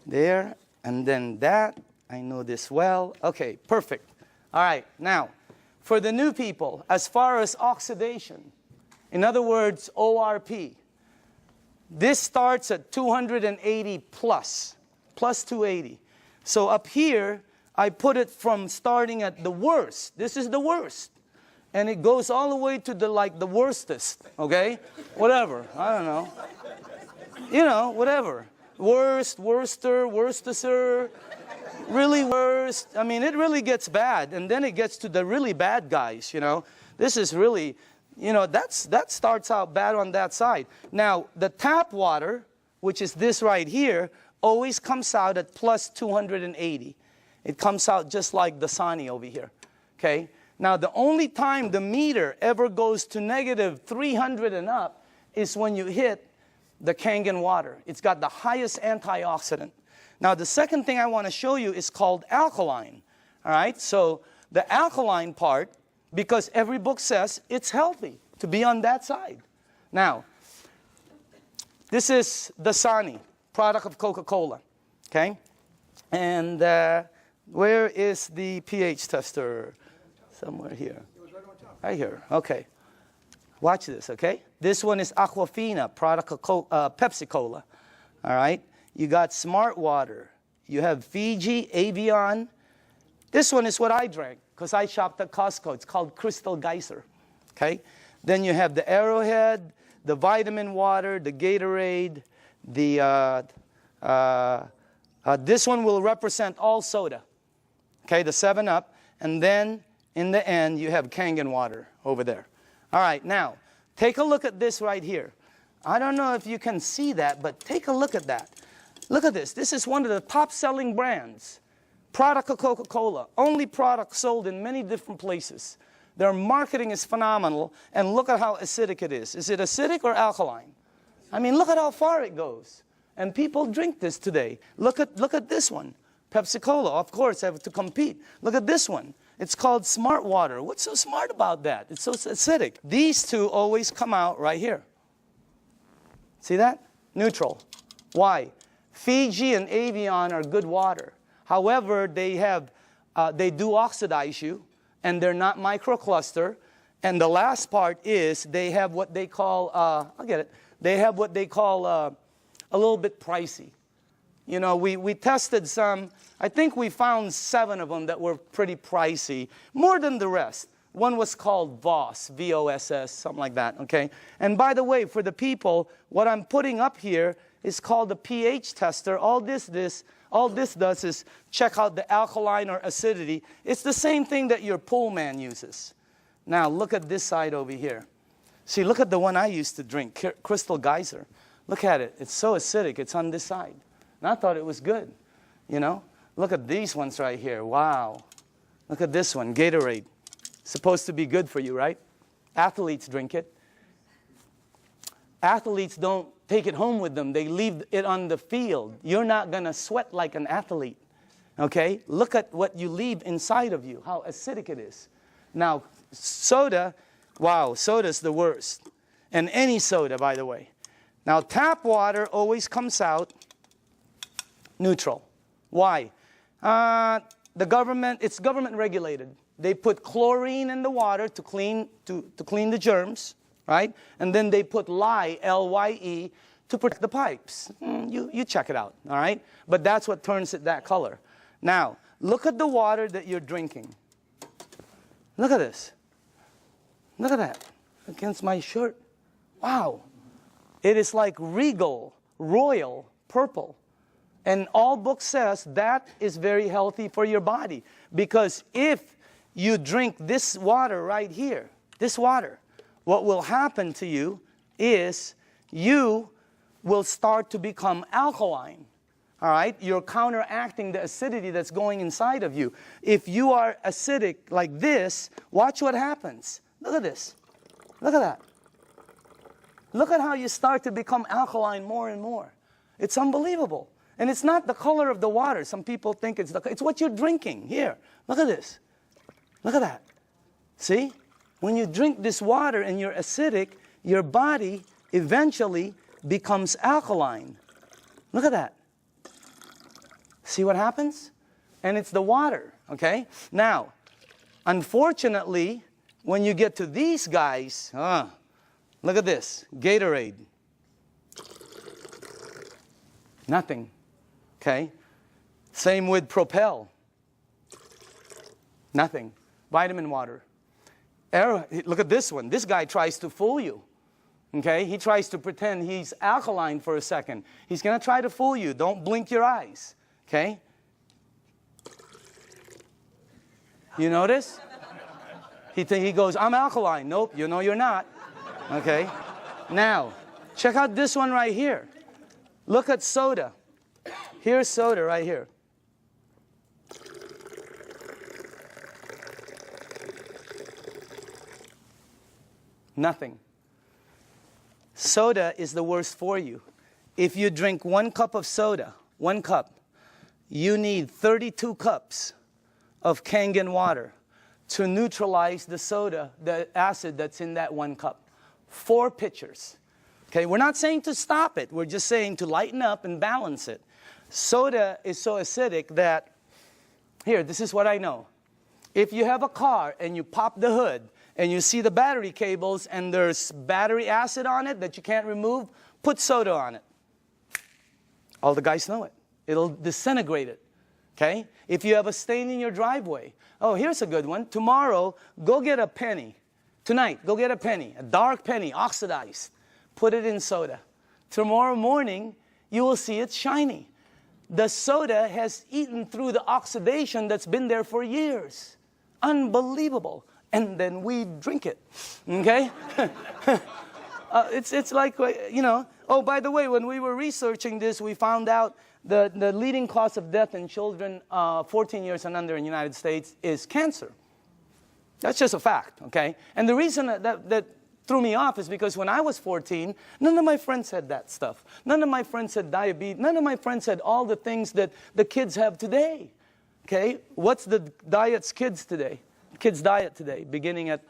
There. And then that. I know this well. Okay, perfect. All right, now, for the new people, as far as oxidation, in other words, ORP, this starts at 280 plus 280. So up here, I put it from starting at the worst. This is the worst. And it goes all the way to the worstest, okay? Whatever, I don't know. You know, whatever. Worst, worster, worstester, really worst. I mean, it really gets bad. And then it gets to the really bad guys, you know. This is really, you know, that starts out bad on that side. Now, the tap water, which is this right here, always comes out at plus 280. It comes out just like the Dasani over here, okay? Now, the only time the meter ever goes to negative 300 and up is when you hit the Kangen water. It's got the highest antioxidant. Now, the second thing I want to show you is called alkaline, all right? So the alkaline part because every book says it's healthy to be on that side. Now, this is Dasani, product of Coca-Cola, okay? And where is the pH tester? Somewhere here. It was right on top. Right here, okay. Watch this, okay? This one is Aquafina, product of Pepsi-Cola, all right? You got Smart Water. You have Fiji, Avion. This one is what I drank because I shopped at Costco. It's called Crystal Geyser, okay? Then you have the Arrowhead, the Vitamin Water, the Gatorade, the, this one will represent all soda, okay, the 7-Up. And then in the end, you have Kangen Water over there. All right, now, take a look at this right here. I don't know if you can see that, but take a look at that. Look at this. This is one of the top-selling brands. Product of Coca-Cola. Only product sold in many different places. Their marketing is phenomenal, and look at how acidic it is. Is it acidic or alkaline? I mean, look at how far it goes. And people drink this today. Look at this one. Pepsi-Cola, of course, have to compete. Look at this one. It's called Smart Water. What's so smart about that? It's so acidic. These two always come out right here. See that? Neutral. Why? Fiji and Avion are good water. However, they do oxidize you, and they're not microcluster. And the last part is they have what they call, I'll get it, they have what they call a little bit pricey. You know, we tested some, I think we found 7 of them that were pretty pricey, more than the rest. One was called VOSS, V-O-S-S, something like that, okay? And by the way, for the people, what I'm putting up here is called the pH tester. All this does is check out the alkaline or acidity. It's the same thing that your pool man uses. Now, look at this side over here. See, look at the one I used to drink, Crystal Geyser. Look at it. It's so acidic. It's on this side. And I thought it was good, you know? Look at these ones right here. Wow. Look at this one, Gatorade. Supposed to be good for you, right? Athletes drink it. Athletes don't take it home with them. They leave it on the field. You're not going to sweat like an athlete, okay? Look at what you leave inside of you, how acidic it is. Now, soda, wow, soda's the worst. And any soda, by the way. Now, tap water always comes out neutral. Why? The government, it's government regulated. They put chlorine in the water to clean the germs, right? And then they put lye, L-Y-E, to protect the pipes. You check it out, all right? But that's what turns it that color. Now, look at the water that you're drinking. Look at this. Look at that against my shirt. Wow. It is like regal, royal, purple. And all book says that is very healthy for your body. Because if you drink this water right here, this water, what will happen to you is you will start to become alkaline. All right? You're counteracting the acidity that's going inside of you. If you are acidic like this, watch what happens. Look at this. Look at that. Look at how you start to become alkaline more and more. It's unbelievable. And it's not the color of the water. Some people think it's what you're drinking. Here, look at this. Look at that. See? When you drink this water and you're acidic, your body eventually becomes alkaline. Look at that. See what happens? And it's the water, okay? Now, unfortunately, when you get to these guys, look at this, Gatorade. Nothing, okay? Same with Propel. Nothing. Vitamin water. Look at this one. This guy tries to fool you, okay? He tries to pretend he's alkaline for a second. He's going to try to fool you. Don't blink your eyes, okay? You notice? He goes, I'm alkaline. Nope, you know you're not. Okay? Now, check out this one right here. Look at soda. Here's soda right here. Nothing. Soda is the worst for you. If you drink 1 cup of soda, 1 cup, you need 32 cups of Kangen water to neutralize the soda, the acid that's in that 1 cup. 4 pitchers. Okay, we're not saying to stop it. We're just saying to lighten up and balance it. Soda is so acidic that, here, this is what I know. If you have a car and you pop the hood and you see the battery cables and there's battery acid on it that you can't remove, put soda on it. All the guys know it. It'll disintegrate it. Okay? If you have a stain in your driveway, oh, here's a good one. Tomorrow, go get a penny. Tonight, go get a penny, a dark penny, oxidized. Put it in soda. Tomorrow morning, you will see it's shiny. The soda has eaten through the oxidation that's been there for years. Unbelievable. And then we drink it. Okay? It's like, you know. Oh, by the way, when we were researching this, we found out the leading cause of death in children 14 years and under in the United States is cancer. That's just a fact, okay? And the reason that threw me off is because when I was 14, none of my friends had that stuff. None of my friends had diabetes. None of my friends had all the things that the kids have today, okay? What's the diets kids today? Kids' diet today, beginning at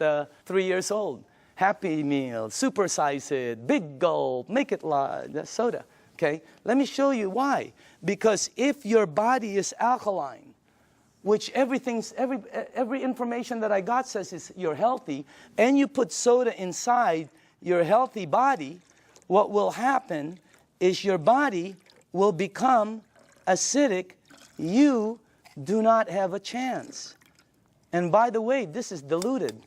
3 years old. Happy Meal, supersize it, big gulp, make it large, that's soda, okay? Let me show you why. Because if your body is alkaline, which every information that I got says is you're healthy, and you put soda inside your healthy body, what will happen is your body will become acidic. You do not have a chance. And by the way, this is diluted,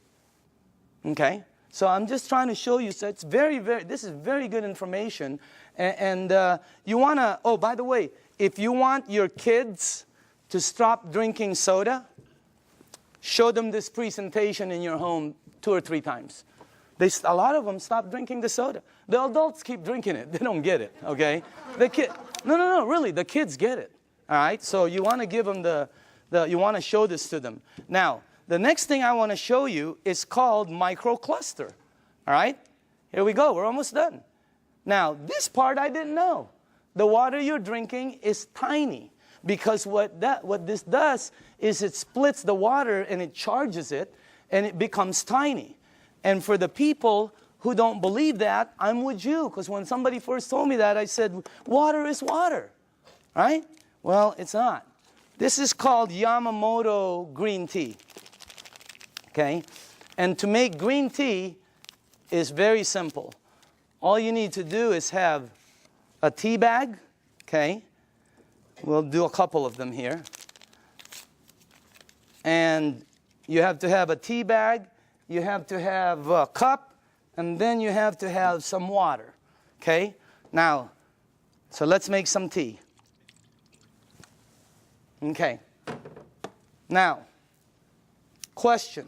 okay? So I'm just trying to show you, so it's this is very good information. And you want to, oh, by the way, if you want your kids to stop drinking soda, show them this presentation in your home 2 or 3 times. A lot of them stop drinking the soda. The adults keep drinking it. They don't get it, okay? No, really, the kids get it, all right? So you want to give them you want to show this to them. Now, the next thing I want to show you is called microcluster, all right? Here we go. We're almost done. Now, this part I didn't know. The water you're drinking is tiny. Because what this does is it splits the water and it charges it and it becomes tiny. And for the people who don't believe that, I'm with you. Because when somebody first told me that, I said, water is water. Right? Well, it's not. This is called Yamamoto green tea. Okay? And to make green tea is very simple. All you need to do is have a tea bag. Okay? We'll do a couple of them here. And you have to have a tea bag, you have to have a cup, and then you have to have some water. Okay? Now, so let's make some tea. Okay. Now, question.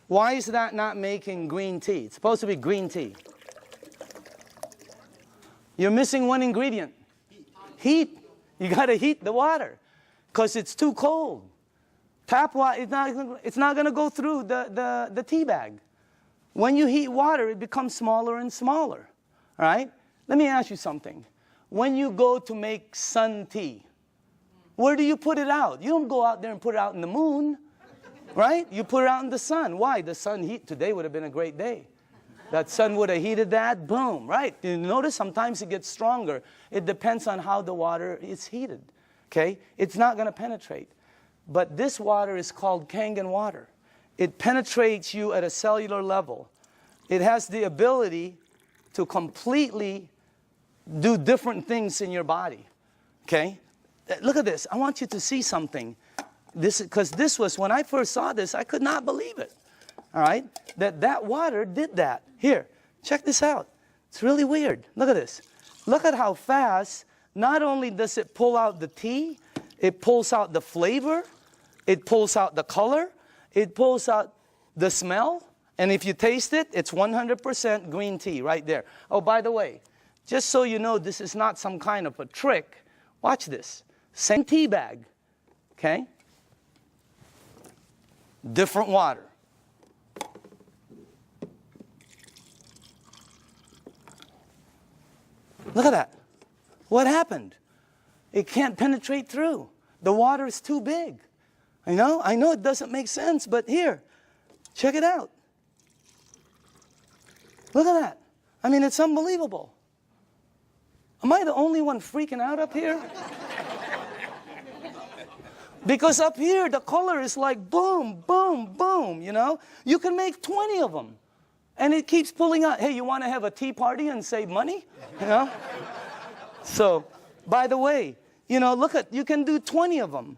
Why is that not making green tea? It's supposed to be green tea. You're missing one ingredient. Heat. You got to heat the water because it's too cold. Tap water, it's not going to go through the tea bag. When you heat water, it becomes smaller and smaller. All right? Let me ask you something. When you go to make sun tea, where do you put it out? You don't go out there and put it out in the moon, right? You put it out in the sun. Why? The sun heat. Today would have been a great day. That sun would have heated that, boom, right? You notice sometimes it gets stronger. It depends on how the water is heated, okay? It's not going to penetrate. But this water is called Kangen water. It penetrates you at a cellular level. It has the ability to completely do different things in your body, okay? Look at this. I want you to see something. Because this was, when I first saw this, I could not believe it. All right? That water did that. Here, check this out. It's really weird. Look at this. Look at how fast, not only does it pull out the tea, it pulls out the flavor, it pulls out the color, it pulls out the smell, and if you taste it, it's 100% green tea right there. Oh, by the way, just so you know, this is not some kind of a trick. Watch this. Same tea bag, okay? Different water. Look at that. What happened? It can't penetrate through. The water is too big. I know it doesn't make sense, but here, check it out. Look at that. I mean, it's unbelievable. Am I the only one freaking out up here? Because up here, the color is like boom, boom, boom, you know? You can make 20 of them. And it keeps pulling out. Hey, you want to have a tea party and save money? You know? So, by the way, you know, look at, you can do 20 of them.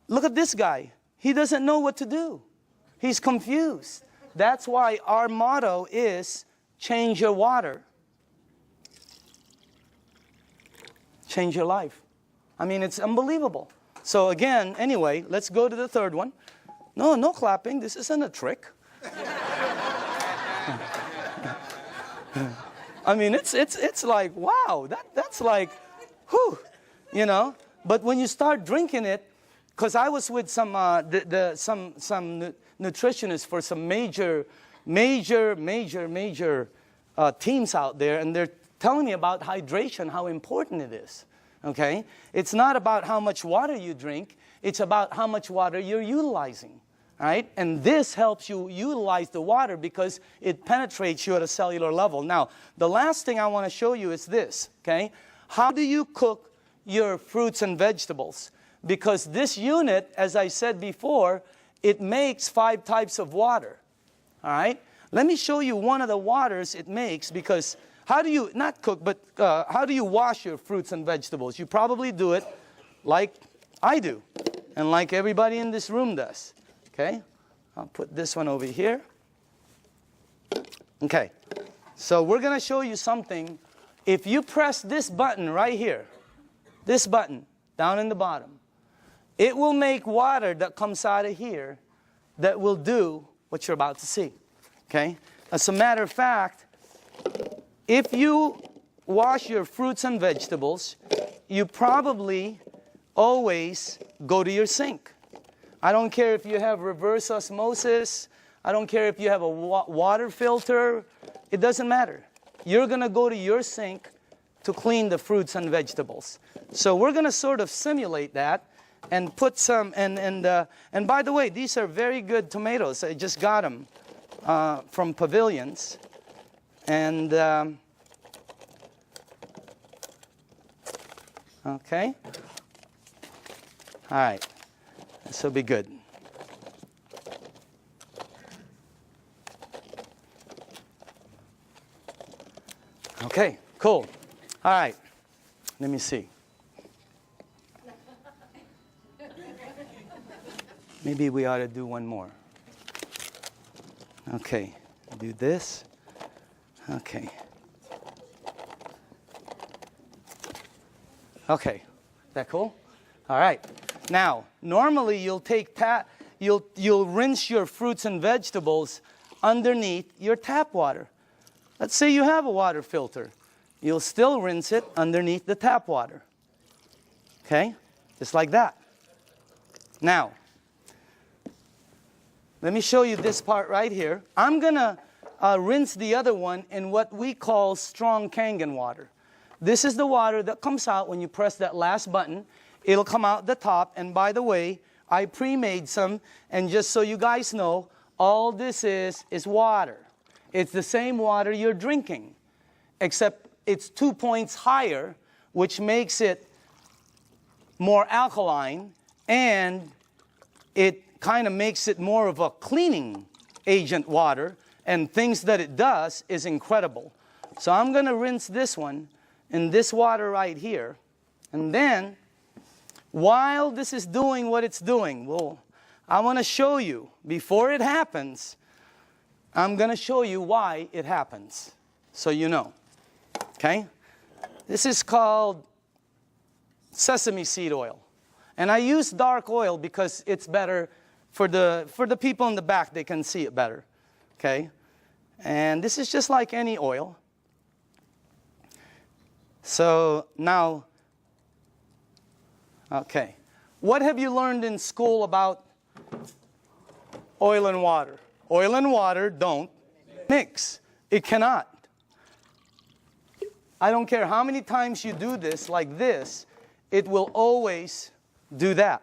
Look at this guy. He doesn't know what to do. He's confused. That's why our motto is change your water. Change your life. I mean, it's unbelievable. So again, anyway, let's go to the third one. No clapping. This isn't a trick. I mean, it's like, wow, that's like, whew, you know. But when you start drinking it, because I was with some nutritionists for some major teams out there, and they're telling me about hydration, how important it is. Okay, it's not about how much water you drink; it's about how much water you're utilizing. Right? And this helps you utilize the water because it penetrates you at a cellular level. Now, the last thing I want to show you is this, okay? How do you cook your fruits and vegetables? Because this unit, as I said before, it makes 5 types of water. All right? Let me show you one of the waters it makes, because how do you, not cook, but how do you wash your fruits and vegetables? You probably do it like I do, and like everybody in this room does. Okay, I'll put this one over here. Okay, so we're going to show you something. If you press this button right here, this button down in the bottom, it will make water that comes out of here that will do what you're about to see. Okay, as a matter of fact, if you wash your fruits and vegetables, you probably always go to your sink. I don't care if you have reverse osmosis. I don't care if you have a water filter. It doesn't matter. You're going to go to your sink to clean the fruits and vegetables. So we're going to sort of simulate that and put some, and by the way, these are very good tomatoes. I just got them from Pavilions. And, okay. All right. This will be good. Okay, cool. All right. Let me see. Maybe we ought to do one more. Okay, do this. Okay. Okay, is that cool? All right. Now, normally you'll take you'll rinse your fruits and vegetables underneath your tap water. Let's say you have a water filter. You'll still rinse it underneath the tap water. Okay? Just like that. Now, let me show you this part right here. I'm going to rinse the other one in what we call strong Kangen water. This is the water that comes out when you press that last button. It'll come out the top, and by the way, I pre-made some, and just so you guys know, all this is water. It's the same water you're drinking, except it's 2 points higher, which makes it more alkaline, and it kind of makes it more of a cleaning agent water, and things that it does is incredible. So I'm going to rinse this one in this water right here, and then while this is doing what it's doing, well, I want to show you, before it happens, I'm going to show you why it happens, so you know. Okay? This is called sesame seed oil. And I use dark oil because it's better for the people in the back, they can see it better. Okay? And this is just like any oil. So now, okay. What have you learned in school about oil and water? Oil and water don't mix. It cannot. I don't care how many times you do this like this, it will always do that.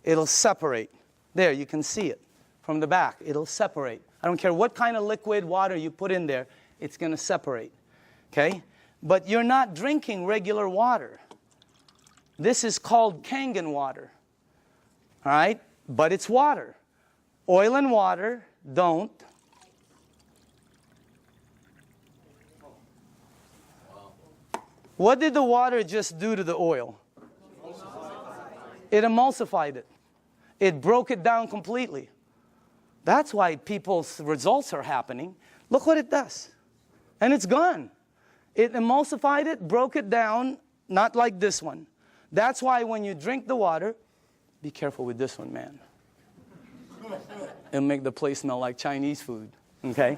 it'll separate. There, you can see it from the back. It'll separate. I don't care what kind of liquid water you put in there, it's going to separate. Okay? But you're not drinking regular water. This is called Kangen water. All right? But it's water. Oil and water don't. What did the water just do to the oil? It emulsified it. It broke it down completely. That's why people's results are happening. Look what it does. And it's gone. It emulsified it, broke it down, not like this one. That's why when you drink the water, be careful with this one, man. It'll make the place smell like Chinese food, okay?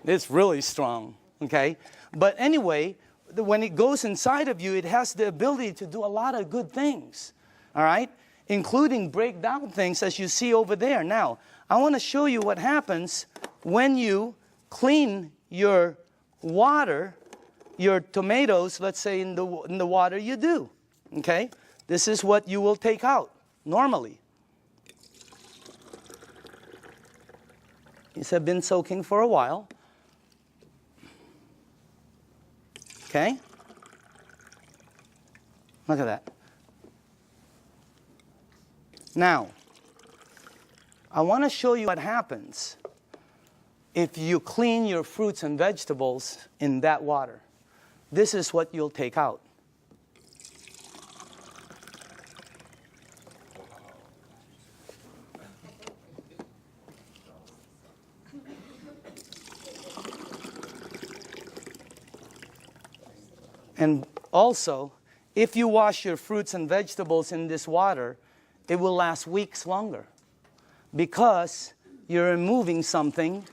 It's really strong, okay? But anyway, when it goes inside of you, it has the ability to do a lot of good things, all right? Including break down things as you see over there. Now, I want to show you what happens when you clean your water, your tomatoes, let's say in the water you do, okay? This is what you will take out normally. These have been soaking for a while. Okay? Look at that. Now, I want to show you what happens if you clean your fruits and vegetables in that water. This is what you'll take out. And also, if you wash your fruits and vegetables in this water, it will last weeks longer because you're removing something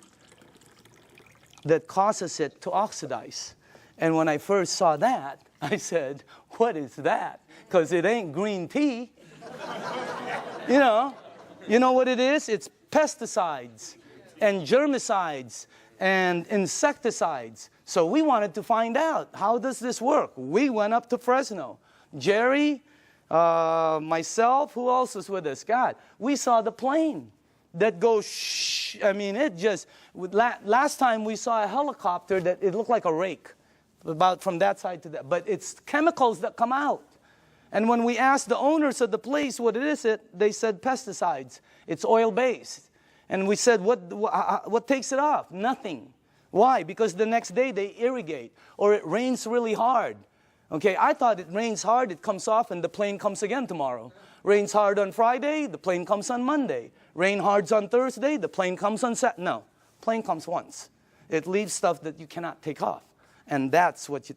that causes it to oxidize. And when I first saw that, I said, what is that? Because it ain't green tea. You know what it is? It's pesticides and germicides and insecticides. So we wanted to find out, how does this work? We went up to Fresno. Jerry, myself, who else was with us? God, we saw the plane that goes shh. I mean, it just, last time we saw a helicopter that it looked like a rake, about from that side to that. But it's chemicals that come out. And when we asked the owners of the place what it is, they said pesticides. It's oil-based. And we said, what takes it off? Nothing. Why? Because the next day they irrigate, or it rains really hard. Okay, I thought it rains hard, it comes off, and the plane comes again tomorrow. Rains hard on Friday, the plane comes on Monday. Rain hard on Thursday, the plane comes on Saturday. No, plane comes once. It leaves stuff that you cannot take off. And that's what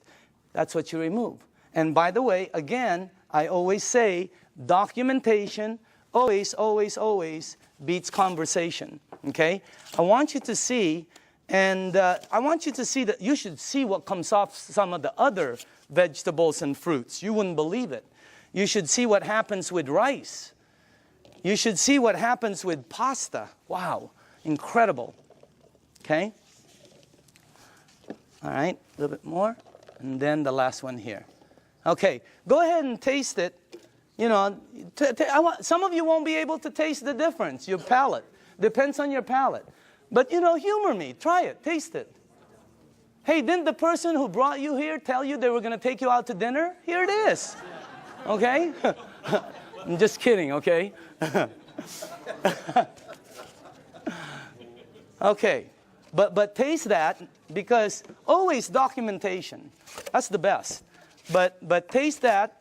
you remove. And by the way, again, I always say, documentation always, always, always beats conversation. Okay? I want you to see, and I want you to see that you should see what comes off some of the other vegetables and fruits. You wouldn't believe it. You should see what happens with rice. You should see what happens with pasta. Wow, incredible. Okay? All right, a little bit more. And then the last one here. Okay, go ahead and taste it. You know, some of you won't be able to taste the difference, your palate. Depends on your palate. But, you know, humor me. Try it. Taste it. Hey, didn't the person who brought you here tell you they were going to take you out to dinner? Here it is. Okay? I'm just kidding, okay? Okay. But taste that, because always documentation. That's the best. But taste that,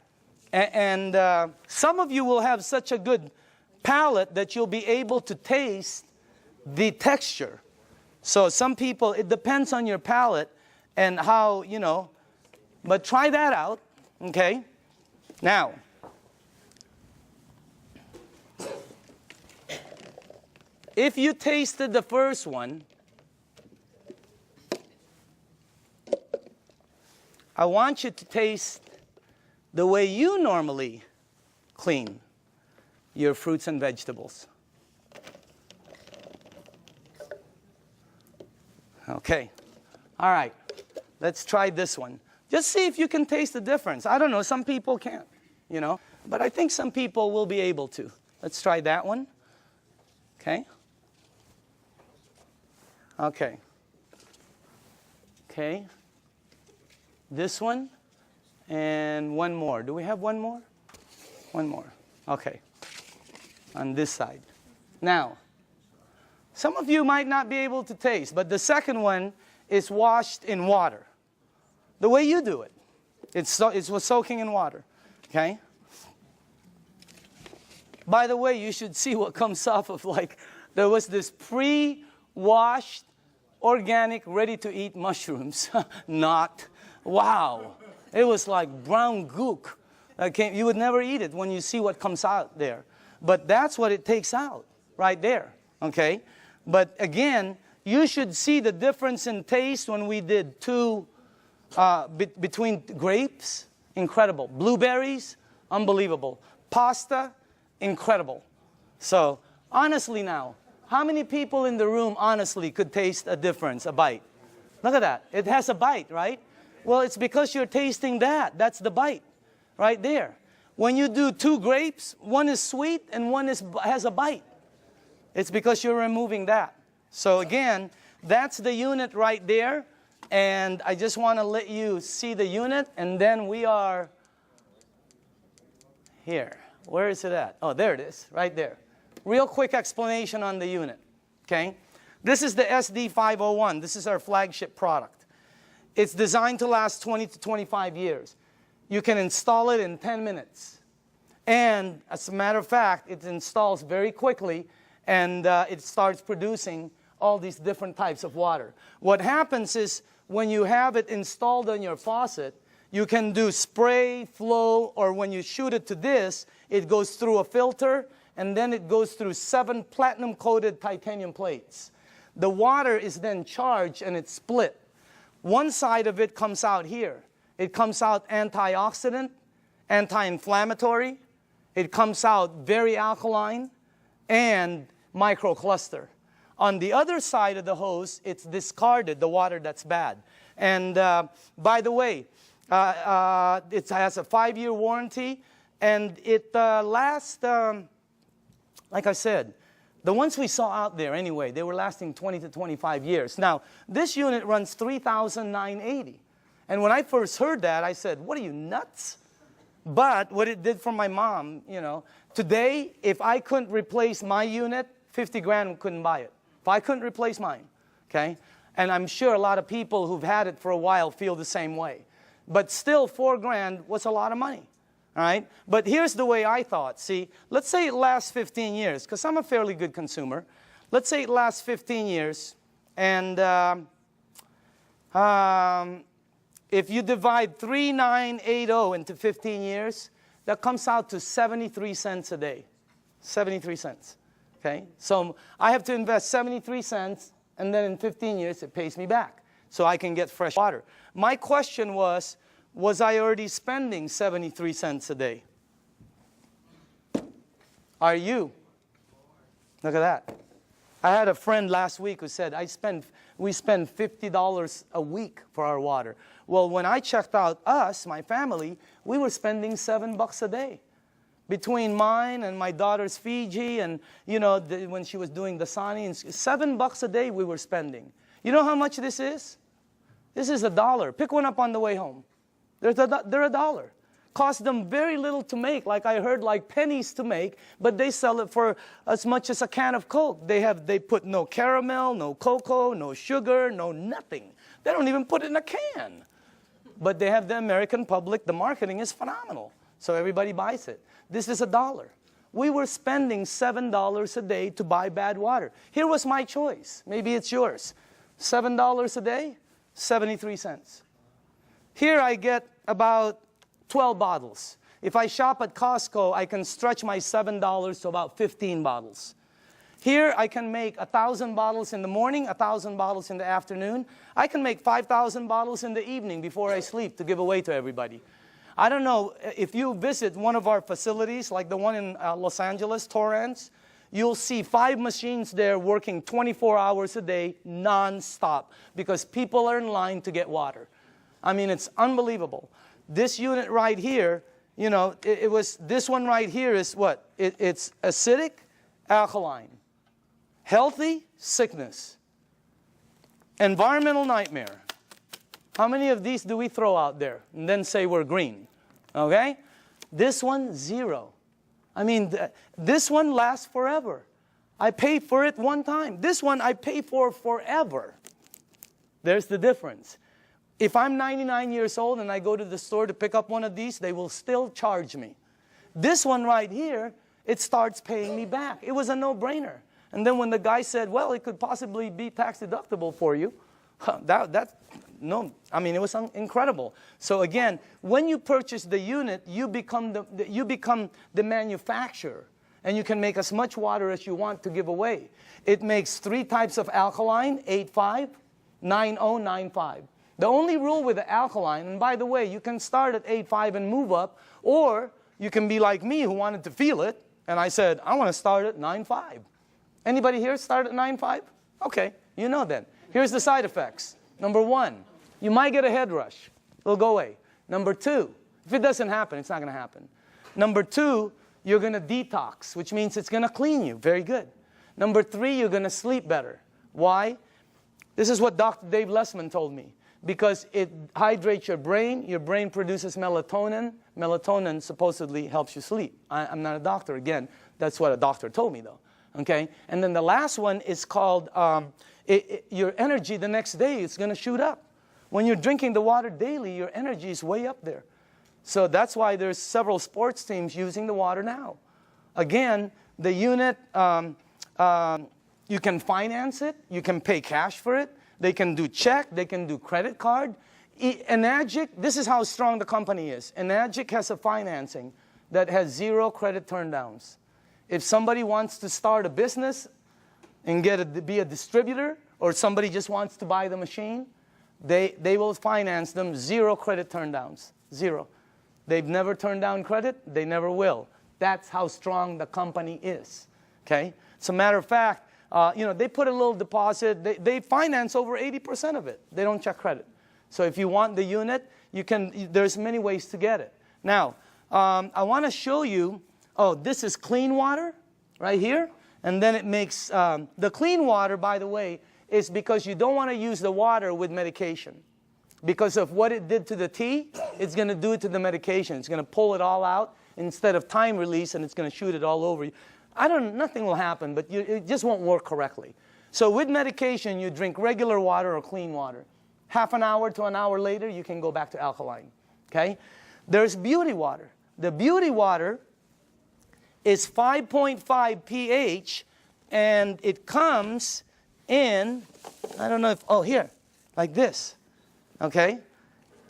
and some of you will have such a good palate that you'll be able to taste the texture. So some people, it depends on your palate and how, you know, but try that out, okay? Now, if you tasted the first one, I want you to taste the way you normally clean your fruits and vegetables. Okay. All right. Let's try this one. Just see if you can taste the difference. I don't know. Some people can't, you know. But I think some people will be able to. Let's try that one. Okay. Okay. Okay. This one. And one more. Do we have one more? One more. Okay. On this side. Now, some of you might not be able to taste, but the second one is washed in water. The way you do it. It was soaking in water. Okay? By the way, you should see what comes off of, like, there was this pre-washed, organic, ready-to-eat mushrooms. Not. Wow. It was like brown gook. You would never eat it when you see what comes out there. But that's what it takes out right there. Okay? But again, you should see the difference in taste when we did between grapes, incredible. Blueberries, unbelievable. Pasta, incredible. So, honestly now, how many people in the room honestly could taste a difference, a bite? Look at that. It has a bite, right? Well, it's because you're tasting that. That's the bite right there. When you do two grapes, one is sweet and one has a bite. It's because you're removing that. So again, that's the unit right there. And I just want to let you see the unit. And then we are here. Where is it at? Oh, there it is, right there. Real quick explanation on the unit. Okay? This is the SD501. This is our flagship product. It's designed to last 20 to 25 years. You can install it in 10 minutes. And as a matter of fact, it installs very quickly, and it starts producing all these different types of water. What happens is when you have it installed on your faucet, you can do spray, flow, or when you shoot it to this, it goes through a filter, and then it goes through 7 platinum-coated titanium plates. The water is then charged, and it's split. One side of it comes out here. It comes out antioxidant, anti-inflammatory. It comes out very alkaline and microcluster. On the other side of the hose, it's discarded, the water that's bad. And by the way, it has a 5-year warranty, and it lasts, like I said, the ones we saw out there anyway, they were lasting 20 to 25 years. Now, this unit runs $3,980. And when I first heard that, I said, what are you, nuts? But what it did for my mom, you know, today, if I couldn't replace my unit, 50 grand couldn't buy it. If I couldn't replace mine, okay? And I'm sure a lot of people who've had it for a while feel the same way. But still, 4 grand was a lot of money. All right? But here's the way I thought. See, let's say it lasts 15 years, because I'm a fairly good consumer. Let's say it lasts 15 years, and if you divide 3,980 into 15 years, that comes out to 73 cents a day. 73 cents. Okay? So I have to invest 73 cents, and then in 15 years, it pays me back. So I can get fresh water. My question was I already spending 73 cents a day? Are you? Look at that. I had a friend last week who said, we spend $50 a week for our water. Well, when I checked out us, my family, we were spending $7 a day. Between mine and my daughter's Fiji and, you know, when she was doing the Sani, $7 a day we were spending. You know how much this is? This is $1. Pick one up on the way home. They're $1. Cost them very little to make, like I heard, like pennies to make, but they sell it for as much as a can of Coke. They put no caramel, no cocoa, no sugar, no nothing. They don't even put it in a can. But they have the American public, the marketing is phenomenal. So everybody buys it. This is $1. We were spending $7 a day to buy bad water. Here was my choice. Maybe it's yours. $7 a day, 73 cents. Here I get about 12 bottles. If I shop at Costco, I can stretch my $7 to about 15 bottles. Here I can make 1,000 bottles in the morning, 1,000 bottles in the afternoon. I can make 5,000 bottles in the evening before I sleep to give away to everybody. I don't know, if you visit one of our facilities, like the one in Los Angeles, Torrance, you'll see 5 machines there working 24 hours a day, non-stop, because people are in line to get water. I mean, it's unbelievable. This unit right here you know, it was, this one right here is what? It's acidic, alkaline. Healthy, sickness. Environmental nightmare. How many of these do we throw out there and then say we're green? Okay? This one, 0. I mean, this one lasts forever. I pay for it one time. This one I pay for forever. There's the difference. If I'm 99 years old and I go to the store to pick up one of these, they will still charge me. This one right here, it starts paying me back. It was a no-brainer. And then when the guy said, well, it could possibly be tax deductible for you, no, I mean, it was incredible. So again, when you purchase the unit, you become the manufacturer. And you can make as much water as you want to give away. It makes 3 types of alkaline, 8.5, 9.0, 9.5. The only rule with the alkaline, and by the way, you can start at 8.5 and move up, or you can be like me who wanted to feel it, and I said, I want to start at 9.5. Anybody here start at 9.5? Okay, you know then. Here's the side effects. Number 1, you might get a head rush. It'll go away. Number 2, if it doesn't happen, it's not going to happen. Number 2, you're going to detox, which means it's going to clean you. Very good. Number 3, you're going to sleep better. Why? This is what Dr. Dave Lessman told me. Because it hydrates your brain produces melatonin. Melatonin supposedly helps you sleep. I'm not a doctor. Again, that's what a doctor told me, though. Okay? And then the last one is called your energy the next day is going to shoot up. When you're drinking the water daily, your energy is way up there. So that's why there's several sports teams using the water now. Again, the unit, you can finance it. You can pay cash for it. They can do check. They can do credit card. Enagic, this is how strong the company is. Enagic has a financing that has 0 credit turndowns. If somebody wants to start a business and be a distributor, or somebody just wants to buy the machine, they will finance them 0 credit turndowns. 0. They've never turned down credit. They never will. That's how strong the company is. Okay? As a matter of fact, you know, they put a little deposit. They finance over 80% of it. They don't check credit. So if you want the unit, you can. There's many ways to get it. Now, I want to show you. Oh, this is clean water right here. And then it makes the clean water, by the way, is because you don't want to use the water with medication. Because of what it did to the tea, it's going to do it to the medication. It's going to pull it all out instead of time release, and it's going to shoot it all over you. Nothing will happen, but it just won't work correctly. So with medication, you drink regular water or clean water. Half an hour to an hour later, you can go back to alkaline. Okay? There's beauty water. The beauty water is 5.5 pH, and it comes in, I don't know if, oh, here, like this. Okay?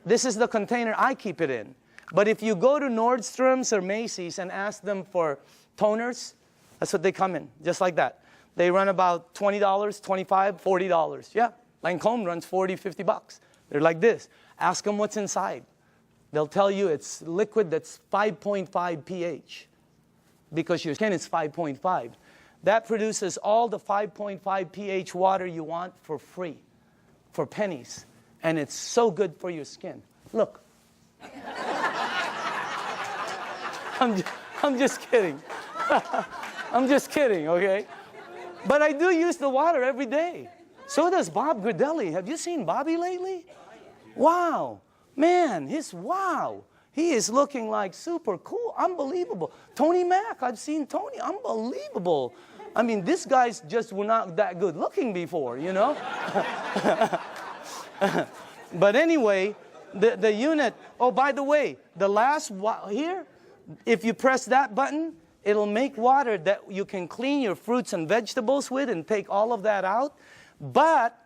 This is the container I keep it in. But if you go to Nordstrom's or Macy's and ask them for toners, that's what they come in, just like that. They run about $20, $25, $40. Yeah, Lancome runs $40, $50. They're like this. Ask them what's inside. They'll tell you it's liquid that's 5.5 pH because your skin is 5.5. That produces all the 5.5 pH water you want for free, for pennies. And it's so good for your skin. Look. I'm just kidding. I'm just kidding, okay? But I do use the water every day. So does Bob Gridelli. Have you seen Bobby lately? Wow. Man, wow. He is looking like super cool. Unbelievable. Tony Mack, I've seen Tony. Unbelievable. I mean, these guys just were not that good looking before, you know? But anyway, the unit, oh, by the way, the last here, if you press that button, it'll make water that you can clean your fruits and vegetables with and take all of that out. But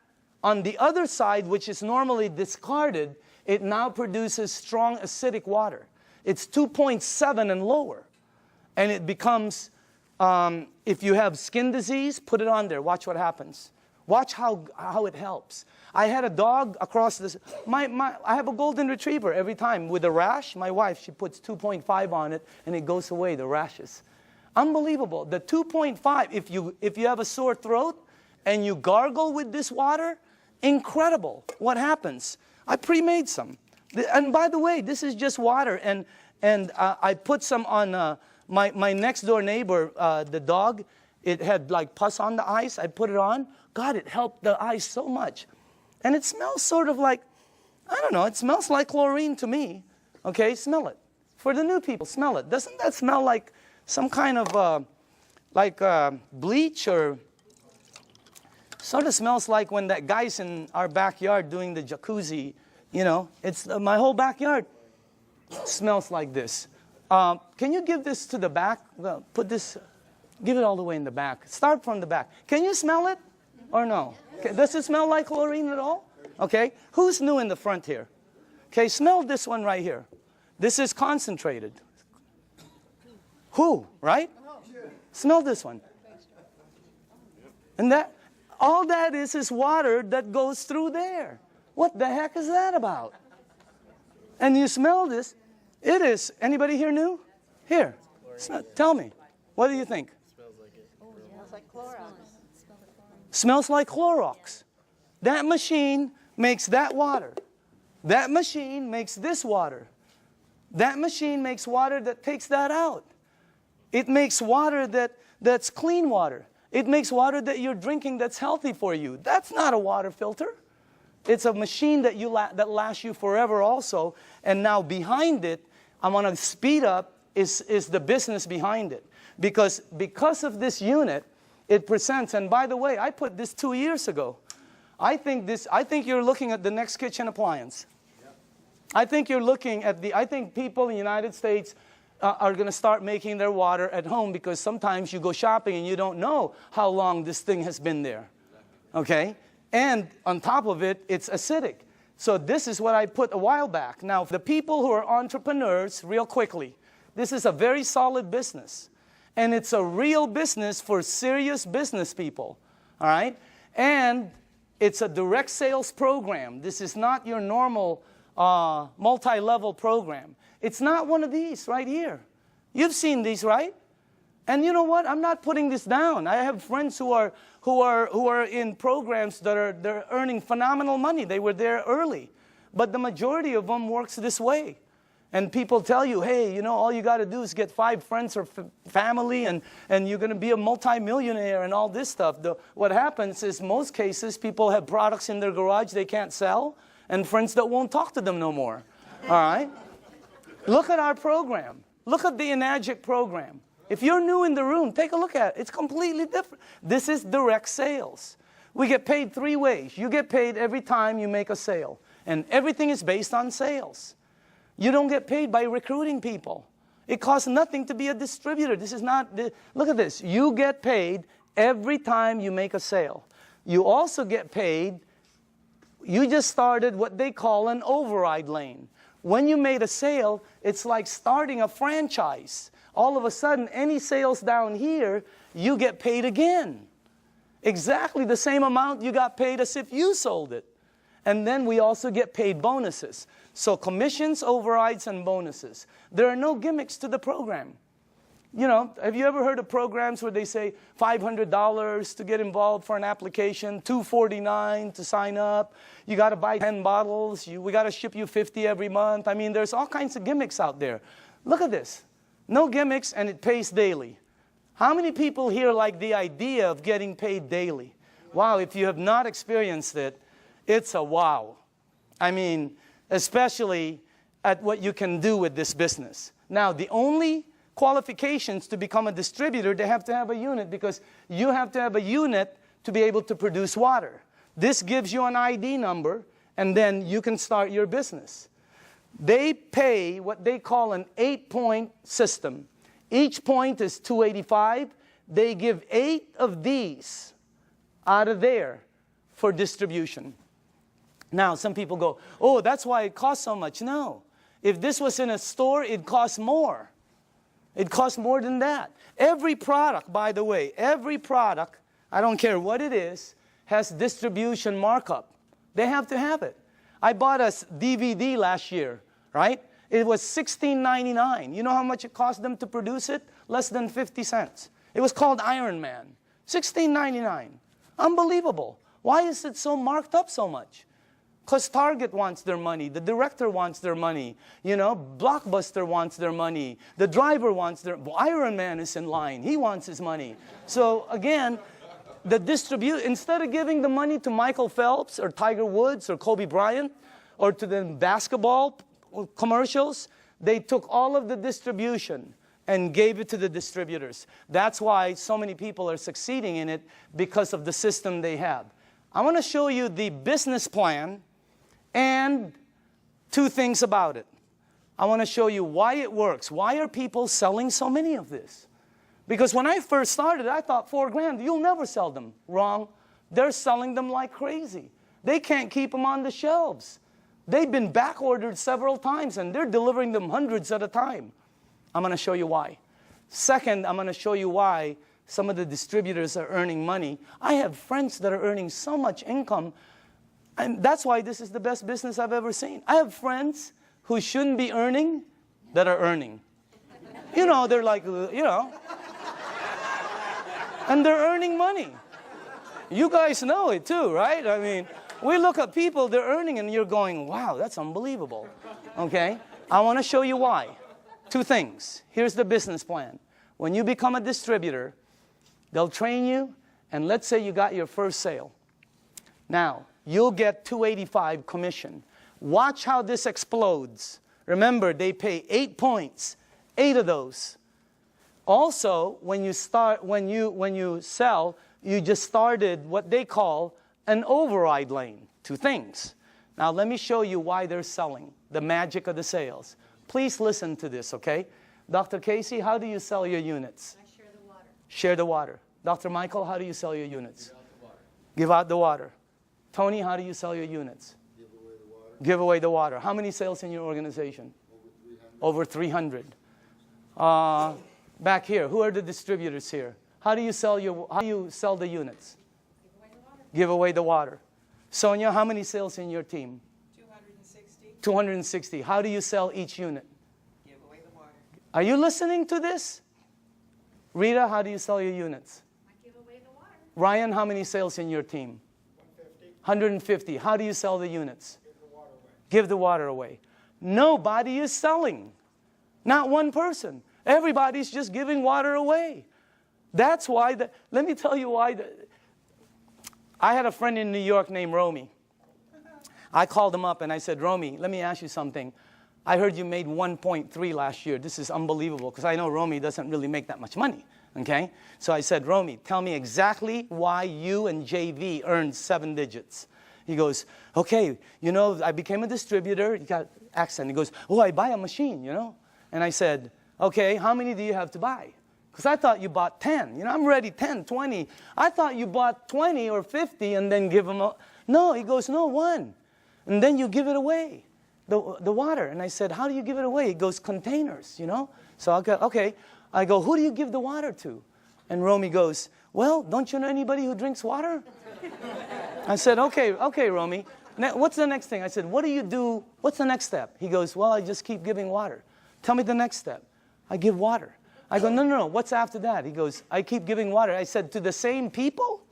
on the other side, which is normally discarded, it now produces strong acidic water. It's 2.7 and lower. And it becomes, if you have skin disease, put it on there. Watch what happens. Watch how it helps. I had a dog across this. I have a golden retriever every time with a rash. My wife, she puts 2.5 on it, and it goes away, the rashes. Unbelievable. The 2.5, if you have a sore throat and you gargle with this water, incredible. What happens? I pre-made some. And by the way, this is just water. And I put some on my next door neighbor, the dog. It had like pus on the ice. I put it on. God, it helped the ice so much. And it smells sort of like, I don't know, it smells like chlorine to me. Okay, smell it. For the new people, smell it. Doesn't that smell like some kind of bleach, or sort of smells like when that guy's in our backyard doing the jacuzzi, you know? It's my whole backyard smells like this. Can you give this to the back? Well, put this, give it all the way in the back. Start from the back. Can you smell it or no? Okay. Does it smell like chlorine at all? Okay, who's new in the front here? Okay, smell this one right here. This is concentrated. Who, right? Smell this one. And that, all that is water that goes through there. What the heck is that about? And you smell this. It is, anybody here new? Here, tell me. What do you think? Smells like it. Smells like Clorox. Smells like Clorox. That machine makes that water. That machine makes this water. That machine makes water that takes that out. It makes water that's clean water. It makes water that you're drinking that's healthy for you. That's not a water filter. It's a machine that that lasts you forever also. And now behind it, I want to speed up, is the business behind it. Because of this unit, it presents, and by the way, I put this 2 years ago. I think you're looking at the next kitchen appliance. I think you're looking at I think people in the United States are going to start making their water at home, because sometimes you go shopping and you don't know how long this thing has been there. Okay? And on top of it, it's acidic. So this is what I put a while back. Now, the people who are entrepreneurs, real quickly, this is a very solid business. And it's a real business for serious business people. All right? And it's a direct sales program. This is not your normal multi-level program. It's not one of these right here. You've seen these, right? And you know what? I'm not putting this down. I have friends who are in programs they're earning phenomenal money. They were there early. But the majority of them works this way. And people tell you, hey, you know, all you got to do is get 5 friends or family, and you're going to be a multimillionaire and all this stuff. What happens is, most cases, people have products in their garage they can't sell, and friends that won't talk to them no more. All right? Look at our program. Look at the Enagic program. If you're new in the room, take a look at it. It's completely different. This is direct sales. We get paid 3 ways. You get paid every time you make a sale. And everything is based on sales. You don't get paid by recruiting people. It costs nothing to be a distributor. This is not, look at this. You get paid every time you make a sale. You also get paid, you just started what they call an override lane. When you made a sale, it's like starting a franchise. All of a sudden, any sales down here, you get paid again. Exactly the same amount you got paid as if you sold it. And then we also get paid bonuses. So commissions, overrides, and bonuses. There are no gimmicks to the program. You know, have you ever heard of programs where they say $500 to get involved for an application, $249 to sign up, you got to buy 10 bottles, we got to ship you 50 every month. I mean, there's all kinds of gimmicks out there. Look at this. No gimmicks, and it pays daily. How many people here like the idea of getting paid daily? Wow, if you have not experienced it, it's a wow. I mean, especially at what you can do with this business. Now, the only qualifications to become a distributor, they have to have a unit, because you have to have a unit to be able to produce water. This gives you an ID number, and then you can start your business. They pay what they call an 8-point system. Each point is $285. They give 8 of these out of there for distribution. Now, some people go, oh, that's why it costs so much. No. If this was in a store, it costs more. It costs more than that. Every product, by the way, every product, I don't care what it is, has distribution markup. They have to have it. I bought a DVD last year, right? It was $16.99. You know how much it cost them to produce it? Less than 50 cents. It was called Iron Man. $16.99. Unbelievable. Why is it so marked up so much? Because Target wants their money, the director wants their money, Blockbuster wants their money, the driver wants their, Iron Man is in line, he wants his money. So again, instead of giving the money to Michael Phelps or Tiger Woods or Kobe Bryant or to the basketball commercials, they took all of the distribution and gave it to the distributors. That's why so many people are succeeding in it, because of the system they have. I want to show you the business plan and two things about it. I want to show you why it works. Why are people selling so many of this? Because when I first started, I thought $4,000, you'll never sell them. Wrong. They're selling them like crazy. They can't keep them on the shelves. They've been back ordered several times, and they're delivering them hundreds at a time. I'm going to show you why. Second, I'm going to show you why some of the distributors are earning money. I have friends that are earning so much income, and that's why this is the best business I've ever seen. I have friends who shouldn't be earning that are earning. They're like, and they're earning money. You guys know it too, right? I mean, we look at people, they're earning, and you're going, wow, that's unbelievable. Okay? I want to show you why. Two things. Here's the business plan. When you become a distributor, they'll train you, and let's say you got your first sale. Now, you'll get $285 commission. Watch how this explodes. Remember, they pay 8 points, 8 of those. Also, when you sell, you just started what they call an override lane. Two things. Now, let me show you why they're selling, the magic of the sales. Please listen to this, okay? Dr. Casey, how do you sell your units? I share the water. Share the water. Dr. Michael, how do you sell your units? Give out the water. Tony, how do you sell your units? Give away the water. Give away the water. How many sales in your organization? Over 300. Back here, who are the distributors here? How do you sell the units? Give away the water. Sonia, how many sales in your team? 260. 260. How do you sell each unit? Give away the water. Are you listening to this? Rita, how do you sell your units? I give away the water. Ryan, how many sales in your team? 150. How do you sell the units? Give the water away. Nobody is selling. Not one person. Everybody's just giving water away. That's why, let me tell you why. I had a friend in New York named Romy. I called him up and I said, Romy, let me ask you something. I heard you made 1.3 last year. This is unbelievable, because I know Romy doesn't really make that much money. Okay? So I said, Romy, tell me exactly why you and JV earned 7 digits. He goes, okay, I became a distributor. He got accent. He goes, oh, I buy a machine, And I said, okay, how many do you have to buy? Because I thought you bought 10. I'm ready 10, 20. I thought you bought 20 or 50 and then give them No, he goes, no, 1. And then you give it away, the water. And I said, how do you give it away? He goes, containers, So I go, okay. I go, who do you give the water to? And Romy goes, well, don't you know anybody who drinks water? I said, okay, Romy. What's the next thing? I said, what do you do? What's the next step? He goes, well, I just keep giving water. Tell me the next step. I give water. I go, no. What's after that? He goes, I keep giving water. I said, to the same people?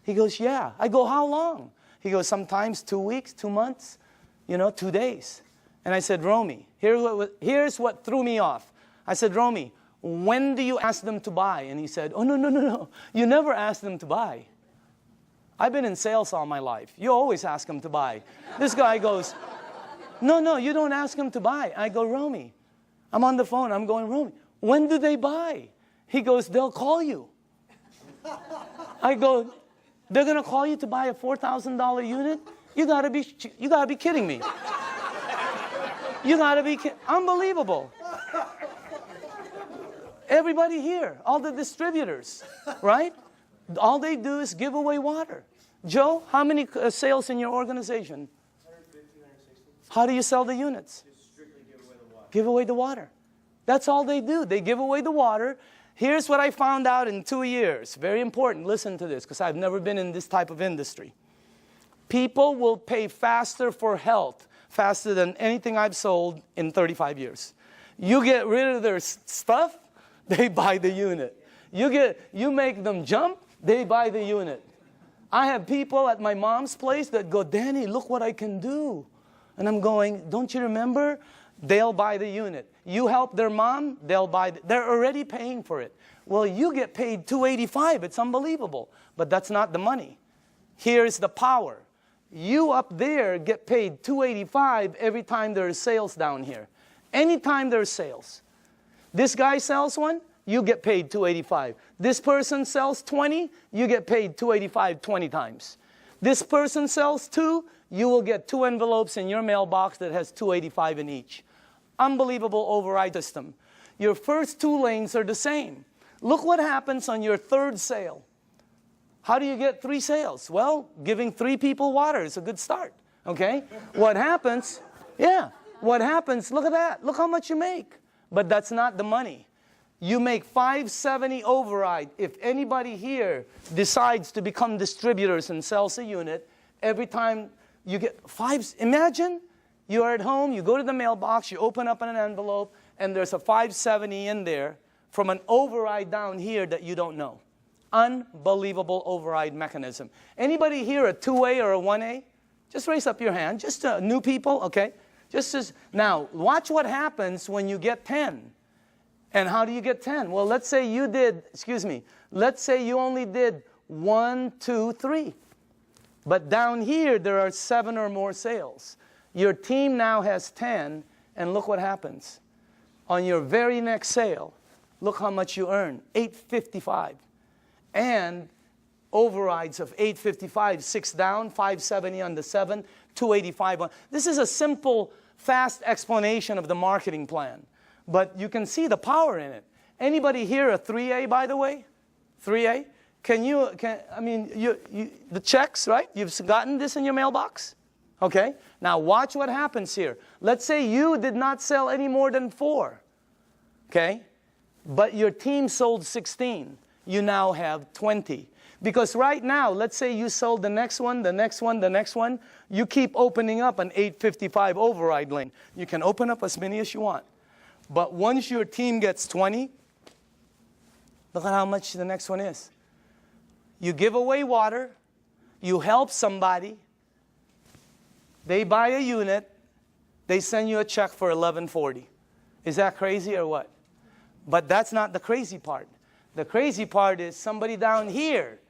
He goes, yeah. I go, how long? He goes, sometimes 2 weeks, 2 months, 2 days. And I said, Romy, here's what threw me off. I said, Romy, when do you ask them to buy? And he said, oh, no. You never ask them to buy. I've been in sales all my life. You always ask them to buy. This guy goes, no, you don't ask them to buy. I go, Romy, I'm on the phone. I'm going, Romy, when do they buy? He goes, they'll call you. I go, they're going to call you to buy a $4,000 unit? You got to be kidding me. You got to be kidding. Unbelievable. Everybody here, all the distributors, right? All they do is give away water. Joe, how many sales in your organization? 150, 160. How do you sell the units? Just strictly give away the water. Give away the water. That's all they do. They give away the water. Here's what I found out in 2 years. Very important. Listen to this, because I've never been in this type of industry. People will pay faster for health, faster than anything I've sold in 35 years. You get rid of their stuff, they buy the unit. You make them jump, they buy the unit. I have people at my mom's place that go, Danny, look what I can do. And I'm going, don't you remember? They'll buy the unit. You help their mom, they'll buy. They're already paying for it. Well, you get paid $285. It's unbelievable. But that's not the money. Here's the power. You up there get paid $285 every time there's sales down here. Anytime there's sales. This guy sells one, you get paid $285. This person sells 20, you get paid $285 20 times. This person sells 2, you will get 2 envelopes in your mailbox that has $285 in each. Unbelievable override system. Your first 2 lanes are the same. Look what happens on your 3rd sale. How do you get 3 sales? Well, giving 3 people water is a good start, okay? What happens, what happens, look at that. Look how much you make. But that's not the money. You make $570 override. If anybody here decides to become distributors and sells a unit, every time you get imagine you are at home, you go to the mailbox, you open up an envelope, and there's a $570 in there from an override down here that you don't know. Unbelievable override mechanism. Anybody here a 2A or a 1A? Just raise up your hand. Just new people, okay? Now, watch what happens when you get 10. And how do you get 10? Well, let's say you did, let's say you only did 1, 2, 3. But down here, there are 7 or more sales. Your team now has 10, and look what happens. On your very next sale, look how much you earn, $855. And overrides of $855, 6 down, $570 on the 7, $285 on. This is a simple, fast explanation of the marketing plan. But you can see the power in it. Anybody here a 3A, by the way? 3A? The checks, right? You've gotten this in your mailbox? Okay? Now watch what happens here. Let's say you did not sell any more than 4. Okay? But your team sold 16. You now have 20. Because right now, let's say you sold the next one, the next one, the next one. You keep opening up an 855 override lane. You can open up as many as you want. But once your team gets 20, look at how much the next one is. You give away water. You help somebody. They buy a unit. They send you a check for $1140. Is that crazy or what? But that's not the crazy part. The crazy part is somebody down here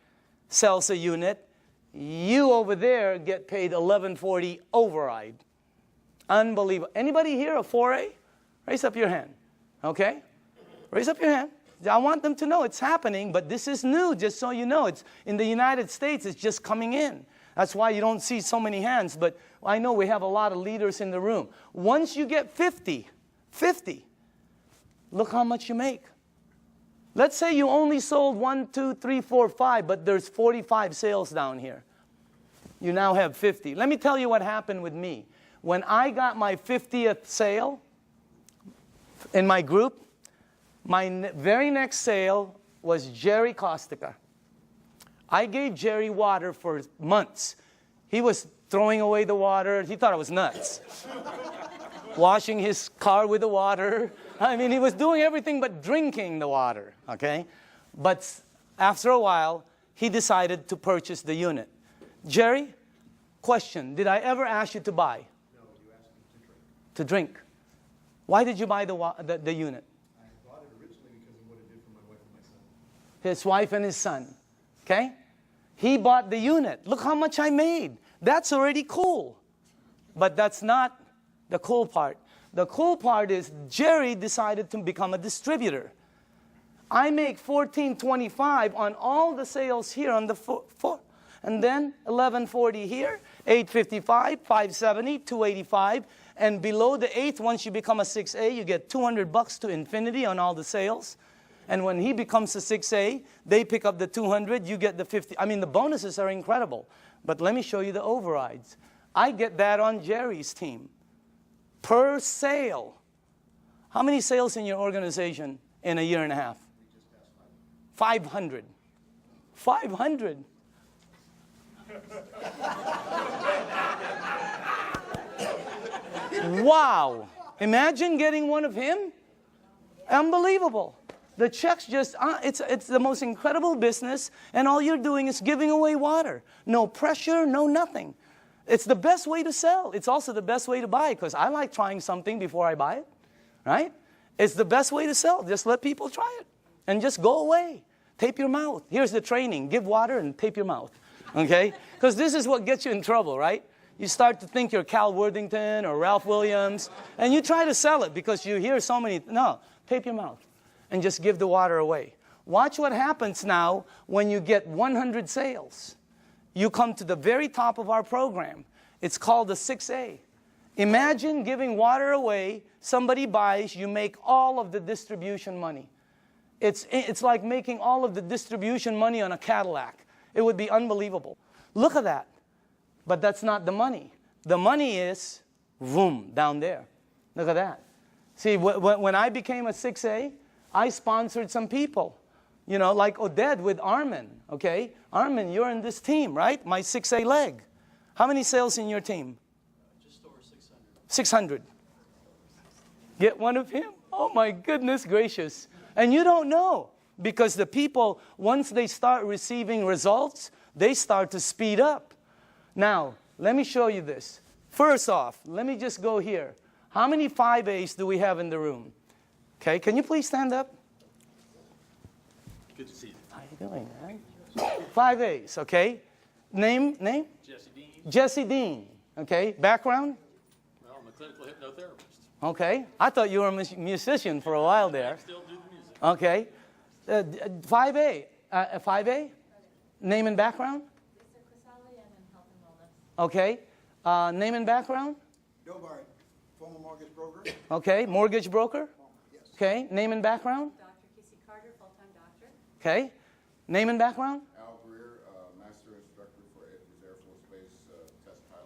sells a unit. You over there get paid $1140 override. Unbelievable. Anybody here a 4A? Raise up your hand. Okay? Raise up your hand. I want them to know it's happening, but this is new, just so you know. It's in the United States, it's just coming in. That's why you don't see so many hands, but I know we have a lot of leaders in the room. Once you get 50, look how much you make. Let's say you only sold 1, 2, 3, 4, 5, but there's 45 sales down here. You now have 50. Let me tell you what happened with me. When I got my 50th sale in my group, my very next sale was Jerry Kostica. I gave Jerry water for months. He was throwing away the water. He thought I was nuts. Washing his car with the water. I mean, he was doing everything but drinking the water, okay? But after a while, he decided to purchase the unit. Jerry, question, did I ever ask you to buy? No, you asked me to drink. Why did you buy the unit? I bought it originally because of what it did for my wife and my son. His wife and his son, okay? He bought the unit. Look how much I made. That's already cool. But that's not the cool part. The cool part is Jerry decided to become a distributor. I make $14.25 on all the sales here on the floor. And then $11.40 here, $8.55, $5.70, $2.85. And below the 8th, once you become a 6A, you get $200 to infinity on all the sales. And when he becomes a 6A, they pick up the 200, you get the 50. I mean, the bonuses are incredible. But let me show you the overrides. I get that on Jerry's team. Per sale. How many sales in your organization in a year and a half? 500. 500. Wow. Imagine getting one of him. Unbelievable. The checks just, it's the most incredible business, and all you're doing is giving away water. No pressure, no nothing. It's the best way to sell. It's also the best way to buy, because I like trying something before I buy it, right? It's the best way to sell. Just let people try it and just go away. Tape your mouth. Here's the training. Give water and tape your mouth, okay? Because this is what gets you in trouble, right? You start to think you're Cal Worthington or Ralph Williams, and you try to sell it because you hear so many. No, tape your mouth and just give the water away. Watch what happens now when you get 100 sales. You come to the very top of our program. It's called the 6A. Imagine giving water away, somebody buys, you make all of the distribution money. It's like making all of the distribution money on a Cadillac. It would be unbelievable. Look at that. But that's not the money. The money is, boom, down there. Look at that. See, when I became a 6A, I sponsored some people. You know, like Oded with Armin, okay? Armin, you're in this team, right? My 6A leg. How many sales in your team? Just over 600. 600. Get one of him? Oh my goodness gracious. And you don't know, because the people, once they start receiving results, they start to speed up. Now, let me show you this. First off, let me just go here. How many 5As do we have in the room? Okay, can you please stand up? Good to see you. How you doing, man? 5As, okay? Name? Jesse Dean. Jesse Dean, okay? Background? Well, I'm a clinical hypnotherapist. Okay. I thought you were a musician for a while there. I still do the music. Okay. 5A. 5A? Name and background? Okay. Name and background? Dobart, former mortgage broker. Okay. Mortgage broker? Yes. Okay. Name and background? Dr. Casey Carter, full-time doctor. Okay. Name and background? Al Greer, Master Instructor for Air Force Base Test Pilot.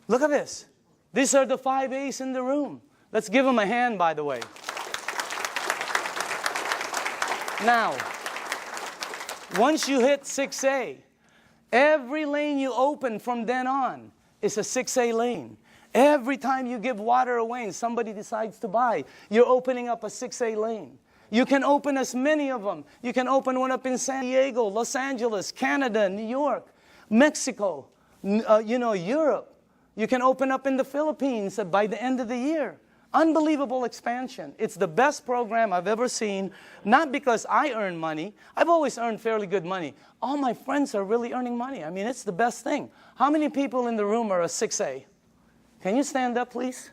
Look at this. These are the 5As in the room. Let's give them a hand, by the way. Now, once you hit 6A, every lane you open from then on is a 6A lane. Every time you give water away and somebody decides to buy, you're opening up a 6A lane. You can open as many of them. You can open one up in San Diego, Los Angeles, Canada, New York, Mexico, Europe. You can open up in the Philippines by the end of the year. Unbelievable expansion. It's the best program I've ever seen, not because I earn money. I've always earned fairly good money. All my friends are really earning money. I mean, it's the best thing. How many people in the room are a 6A? Can you stand up, please?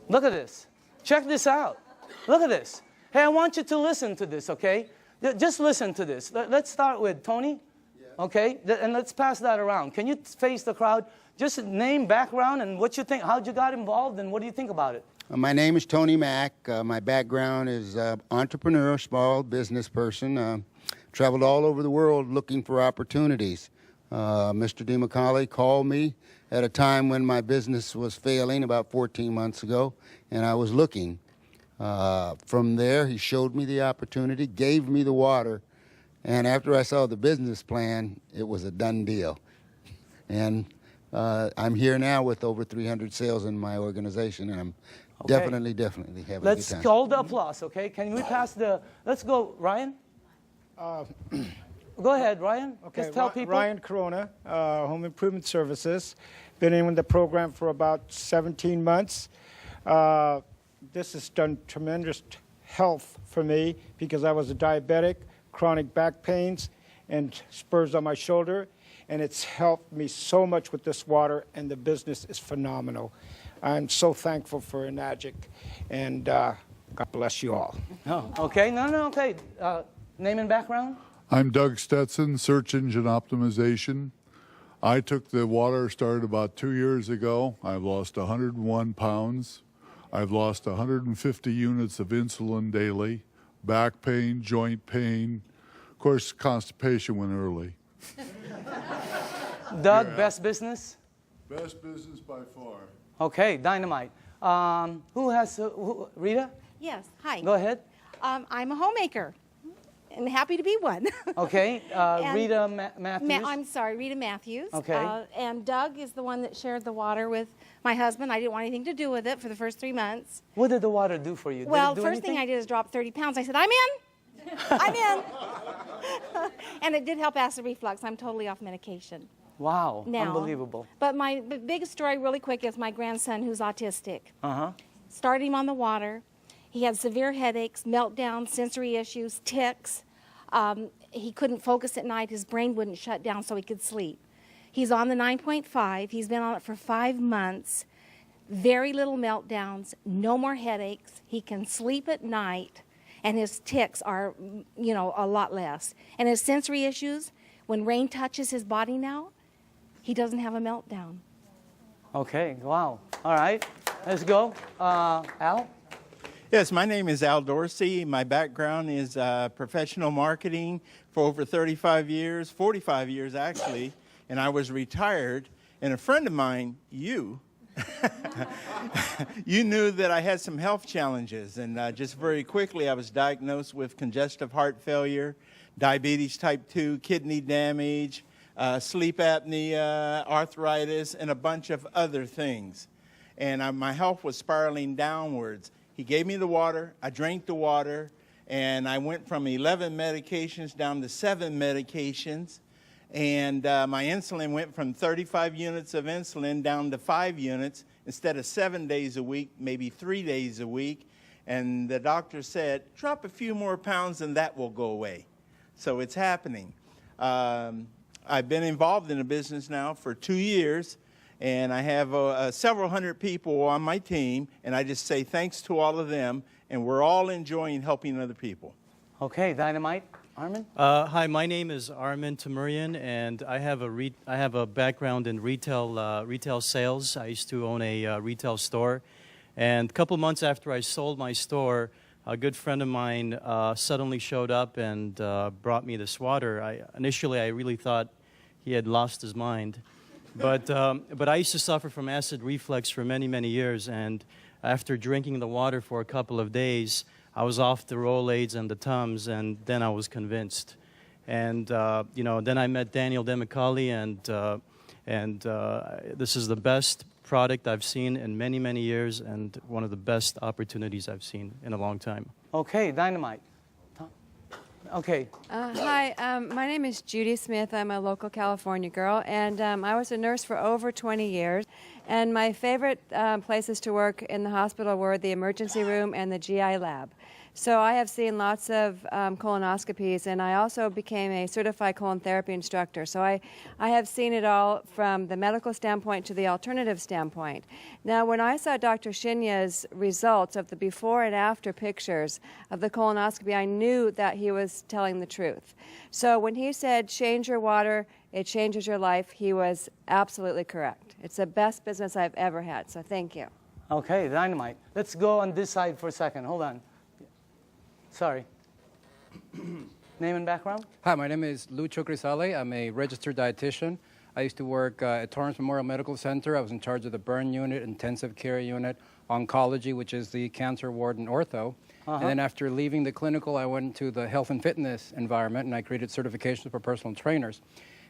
Look at this. Check this out. Look at this. Hey, I want you to listen to this, okay? Just listen to this. Let's start with Tony, okay? And let's pass that around. Can you face the crowd? Just name, background, and what you think, how'd you got involved, and what do you think about it? My name is Tony Mack. My background is entrepreneur, small business person. Traveled all over the world looking for opportunities. Mr. Dimacale called me at a time when my business was failing about 14 months ago, and I was looking. From there, he showed me the opportunity, gave me the water, and after I saw the business plan, it was a done deal. And I'm here now with over 300 sales in my organization, and I'm definitely having a good time. Let's call the applause, okay? Can we pass the, let's go, Ryan? Go ahead, Ryan. Okay, Just tell people. Ryan Corona, Home Improvement Services. Been in the program for about 17 months. This has done tremendous health for me because I was a diabetic, chronic back pains, and spurs on my shoulder. And it's helped me so much with this water, and the business is phenomenal. I'm so thankful for Enagic, and God bless you all. Oh, okay. No, okay. Name and background? I'm Doug Stetson, Search Engine Optimization. I took the water, started about 2 years ago. I've lost 101 pounds. I've lost 150 units of insulin daily, back pain, joint pain. Of course, constipation went early. Doug, best business? Best business by far. Okay, dynamite. Who has, Rita? Yes, hi. Go ahead. I'm a homemaker. and happy to be one. Okay, And Rita Matthews. I'm sorry, Rita Matthews. Okay. And Doug is the one that shared the water with my husband. I didn't want anything to do with it for the first 3 months. What did the water do for you? Well, did it do first thing I anything? did is drop 30 pounds. I said, I'm in. I'm in. And it did help acid reflux. I'm totally off medication Wow, now. unbelievable. But my biggest story, really quick, is my grandson who's autistic. Uh-huh. Started him on the water. He had severe headaches, meltdowns, sensory issues, tics. He couldn't focus at night. His brain wouldn't shut down so he could sleep. He's on the 9.5. He's been on it for 5 months. Very little meltdowns, no more headaches. He can sleep at night, and his tics are, you know, a lot less. And his sensory issues, when rain touches his body now, he doesn't have a meltdown. Okay, wow. All right, let's go. Al? Yes, my name is Al Dorsey. My background is professional marketing for over 35 years, 45 years actually, and I was retired. And a friend of mine, you knew that I had some health challenges. And just very quickly, I was diagnosed with congestive heart failure, diabetes type 2, kidney damage, sleep apnea, arthritis, and a bunch of other things. And my health was spiraling downwards. He gave me the water, I drank the water, and I went from 11 medications down to 7 medications. And my insulin went from 35 units of insulin down to 5 units instead of 7 days a week, maybe 3 days a week. And the doctor said, drop a few more pounds and that will go away. So it's happening. I've been involved in the business now for 2 years. And I have several hundred people on my team, and I just say thanks to all of them, and we're all enjoying helping other people. Okay, Dynamite. Armin? Hi, my name is Armin Tamurian, and I have a background in retail sales. I used to own a retail store, and a couple months after I sold my store, a good friend of mine suddenly showed up and brought me this water. Initially, I really thought he had lost his mind. But I used to suffer from acid reflux for many, many years, and after drinking the water for a couple of days, I was off the Rolaids and the Tums, and then I was convinced. And you know, then I met Daniel Dimacale, and this is the best product I've seen in many, many years, and one of the best opportunities I've seen in a long time. Okay, Dynamite. Okay. Hi, my name is Judy Smith. I'm a local California girl, and I was a nurse for over 20 years. And my favorite places to work in the hospital were the emergency room and the GI lab. So I have seen lots of colonoscopies, and I also became a certified colon therapy instructor. So I have seen it all from the medical standpoint to the alternative standpoint. Now, when I saw Dr. Shinya's results of the before and after pictures of the colonoscopy, I knew that he was telling the truth. So when he said, change your water, it changes your life, he was absolutely correct. It's the best business I've ever had, so thank you. Okay, Dynamite. Let's go on this side for a second. Hold on. Sorry. Name and background? Hi, my name is Lucho Crisale. I'm a registered dietitian. I used to work at Torrance Memorial Medical Center. I was in charge of the burn unit, intensive care unit, oncology, which is the cancer ward and ortho. And then after leaving the clinical, I went to the health and fitness environment, and I created certifications for personal trainers.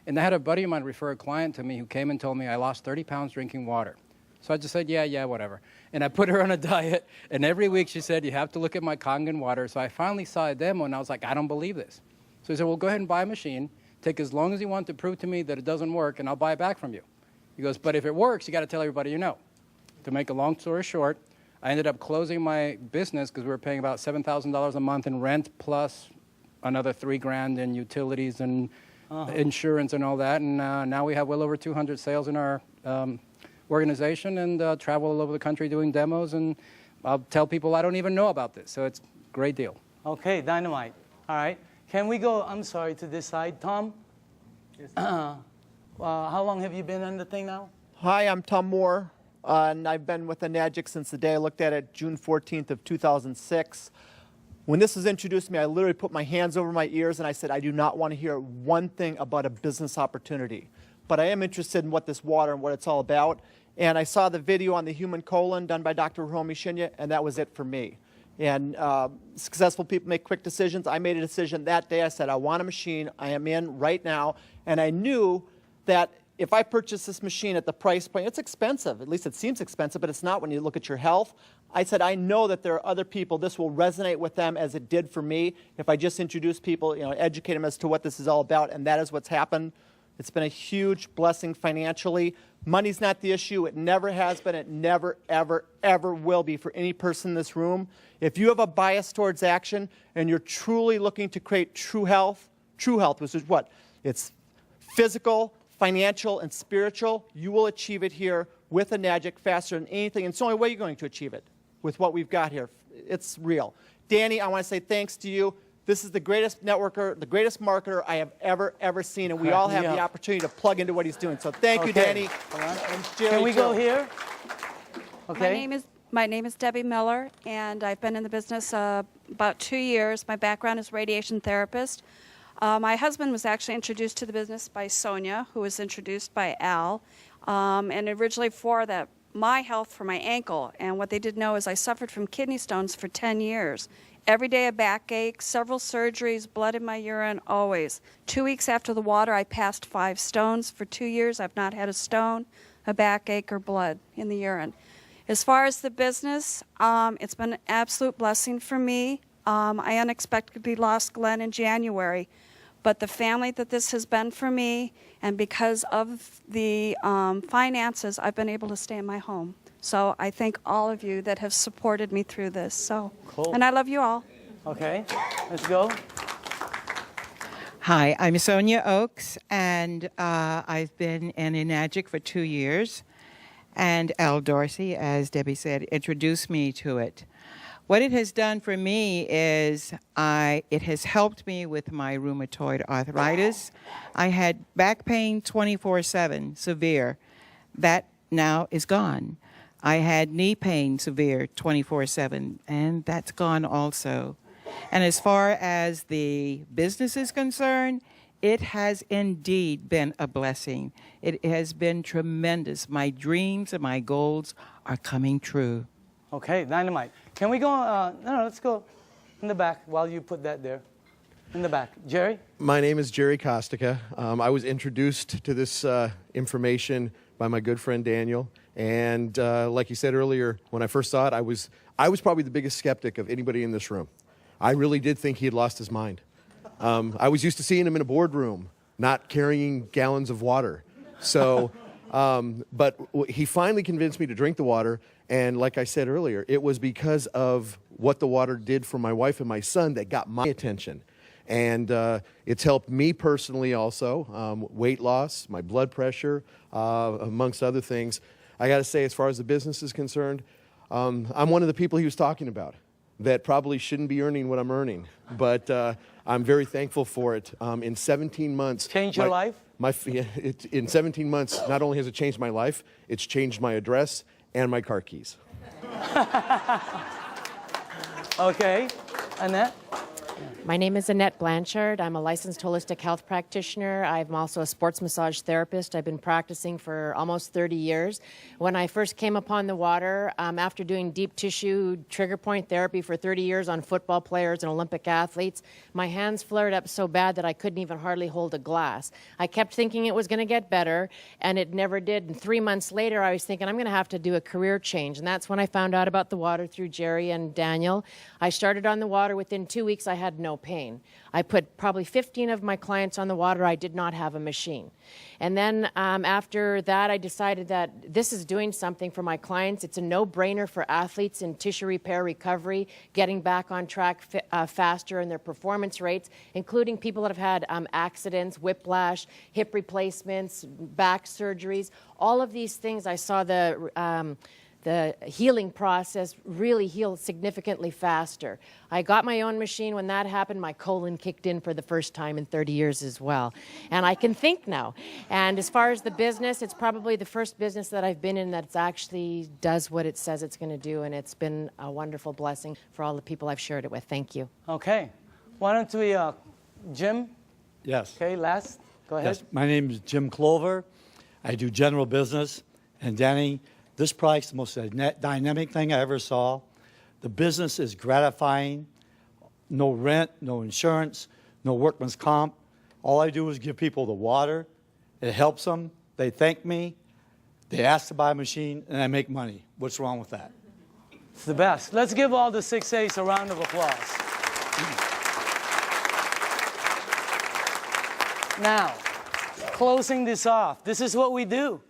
And I had a buddy of mine refer a client to me who came and told me I lost 30 pounds drinking water. So I just said, yeah, whatever. And I put her on a diet, and every week she said, you have to look at my Kangen water. So I finally saw a demo, and I was like, I don't believe this. So he said, well, go ahead and buy a machine. Take as long as you want to prove to me that it doesn't work, and I'll buy it back from you. He goes, but if it works, you got to tell everybody you know. To make a long story short, I ended up closing my business because we were paying about $7,000 a month in rent, plus another $3,000 in utilities and insurance and all that. And now we have well over 200 sales in our organization, and travel all over the country doing demos, and I'll tell people I don't even know about this, so it's a great deal. Okay, Dynamite. All right. Can we go, I'm sorry, to this side? Tom? How long have you been on the thing now? Hi, I'm Tom Moore, and I've been with Enagic since the day I looked at it, June 14th of 2006. When this was introduced to me, I literally put my hands over my ears and I said, I do not want to hear one thing about a business opportunity. But I am interested in what this water and what it's all about. And I saw the video on the human colon done by Dr. Hiromi Shinya, and that was it for me. And successful people make quick decisions. I made a decision that day. I said, I want a machine. I am in right now. And I knew that if I purchase this machine at the price point, it's expensive. At least it seems expensive, but it's not when you look at your health. I said, I know that there are other people, this will resonate with them as it did for me. If I just introduce people, educate them as to what this is all about, and that is what's happened. It's been a huge blessing financially. Money's not the issue. It never has been. It never, ever, ever will be for any person in this room. If you have a bias towards action and you're truly looking to create true health, which is what? It's physical, financial, and spiritual. You will achieve it here with Enagic faster than anything. And it's the only way you're going to achieve it with what we've got here. It's real. Danny, I want to say thanks to you. This is the greatest networker, the greatest marketer I have ever seen, and we all have the opportunity to plug into what he's doing. So thank you, Danny. And Jerry, Can we go here? Okay. My name is Debbie Miller, and I've been in the business about 2 years. My background is radiation therapist. My husband was actually introduced to the business by Sonia, who was introduced by Al, and originally for my health for my ankle. And what they didn't know is I suffered from kidney stones for 10 years. Every day a backache, several surgeries, blood in my urine, always. 2 weeks after the water, I passed 5 stones. For 2 years, I've not had a stone, a backache, or blood in the urine. As far as the business, it's been an absolute blessing for me. I unexpectedly lost Glenn in January, but the family that this has been for me, and because of the finances, I've been able to stay in my home. So I thank all of you that have supported me through this. So, cool. And I love you all. Okay, let's go. Hi, I'm Sonia Oakes, and I've been in Enagic for 2 years. And Al Dorsey, as Debbie said, introduced me to it. What it has done for me is it has helped me with my rheumatoid arthritis. I had back pain 24/7, severe. That now is gone. I had knee pain, severe, 24/7, and that's gone also. And as far as the business is concerned, it has indeed been a blessing. It has been tremendous. My dreams and my goals are coming true. Okay, dynamite. Can we go, no, let's go in the back while you put that there. In the back. Jerry? My name is Jerry Kostica. I was introduced to this information by my good friend Daniel. And like you said earlier, when I first saw it, I was probably the biggest skeptic of anybody in this room. I really did think he had lost his mind. I was used to seeing him in a boardroom, not carrying gallons of water. So, but he finally convinced me to drink the water. And like I said earlier, it was because of what the water did for my wife and my son that got my attention. And it's helped me personally also, weight loss, my blood pressure, amongst other things. I got to say, as far as the business is concerned, I'm one of the people he was talking about that probably shouldn't be earning what I'm earning. But I'm very thankful for it. In 17 months... Changed your life? In 17 months, not only has it changed my life, it's changed my address and my car keys. Okay. Annette? My name is Annette Blanchard. I'm a licensed holistic health practitioner. I'm also a sports massage therapist. I've been practicing for almost 30 years. When I first came upon the water, after doing deep tissue trigger point therapy for 30 years on football players and Olympic athletes, my hands flared up so bad that I couldn't even hardly hold a glass. I kept thinking it was going to get better, and it never did. And 3 months later, I was thinking I'm going to have to do a career change. And that's when I found out about the water through Jerry and Daniel. I started on the water. Within 2 weeks, I had no pain. I put probably 15 of my clients on the water. I did not have a machine. And then after that, I decided that this is doing something for my clients. It's a no-brainer for athletes in tissue repair recovery, getting back on track faster in their performance rates, including people that have had accidents, whiplash, hip replacements, back surgeries. All of these things, I saw the healing process really healed significantly faster. I got my own machine. When that happened, my colon kicked in for the first time in 30 years as well. And I can think now. And as far as the business, it's probably the first business that I've been in that actually does what it says it's going to do. And it's been a wonderful blessing for all the people I've shared it with. Thank you. Okay. Why don't we, Jim? Yes. Okay, last. Go ahead. Yes. My name is Jim Clover. I do general business. And Danny, this product's the most dynamic thing I ever saw. The business is gratifying. No rent, no insurance, no workman's comp. All I do is give people the water. It helps them. They thank me. They ask to buy a machine, and I make money. What's wrong with that? It's the best. Let's give all the 6 A's a round of applause. Now, closing this off, this is what we do.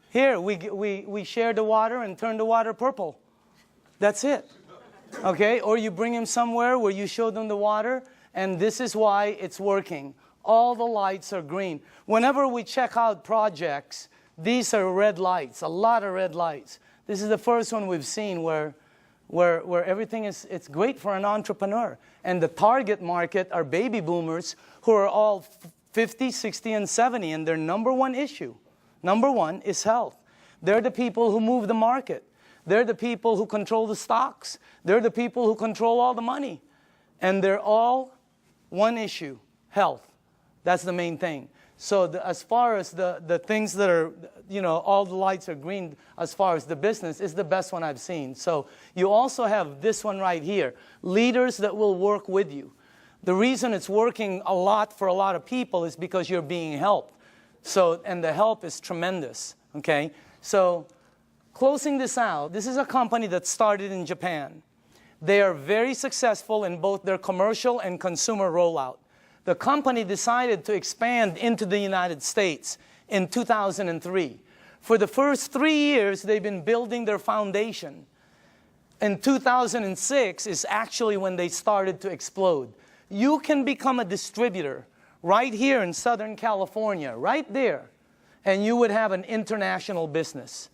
Here, we share the water and turn the water purple. That's it. Okay? Or you bring them somewhere where you show them the water, and this is why it's working. All the lights are green. Whenever we check out projects, these are red lights, a lot of red lights. This is the first one we've seen where everything is, it's great for an entrepreneur. And the target market are baby boomers who are all 50, 60, and 70, and their number one issue, number one, is health. They're the people who move the market. They're the people who control the stocks. They're the people who control all the money. And they're all one issue, health. That's the main thing. So as far as the things that are, you know, all the lights are green, as far as the business, is the best one I've seen. So you also have this one right here, leaders that will work with you. The reason it's working a lot for a lot of people is because you're being helped. So, and the help is tremendous, okay? So closing this out, this is a company that started in Japan. They are very successful in both their commercial and consumer rollout. The company decided to expand into the United States in 2003. For the first 3 years, they've been building their foundation. In 2006 is actually when they started to explode. You can become a distributor right here in Southern California, right there, and you would have an international business,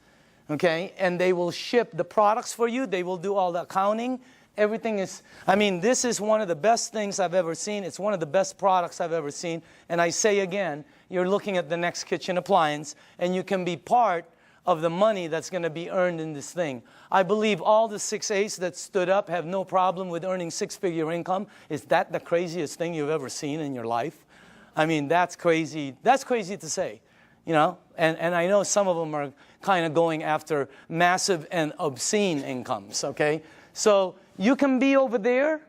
okay? And they will ship the products for you. They will do all the accounting. Everything is, I mean, this is one of the best things I've ever seen. It's one of the best products I've ever seen. And I say again, you're looking at the next kitchen appliance, and you can be part of the money that's going to be earned in this thing. I believe all the 6 A's that stood up have no problem with earning six-figure income. Is that the craziest thing you've ever seen in your life? I mean, that's crazy. That's crazy to say, you know? And I know some of them are kind of going after massive and obscene incomes, okay? So you can be over there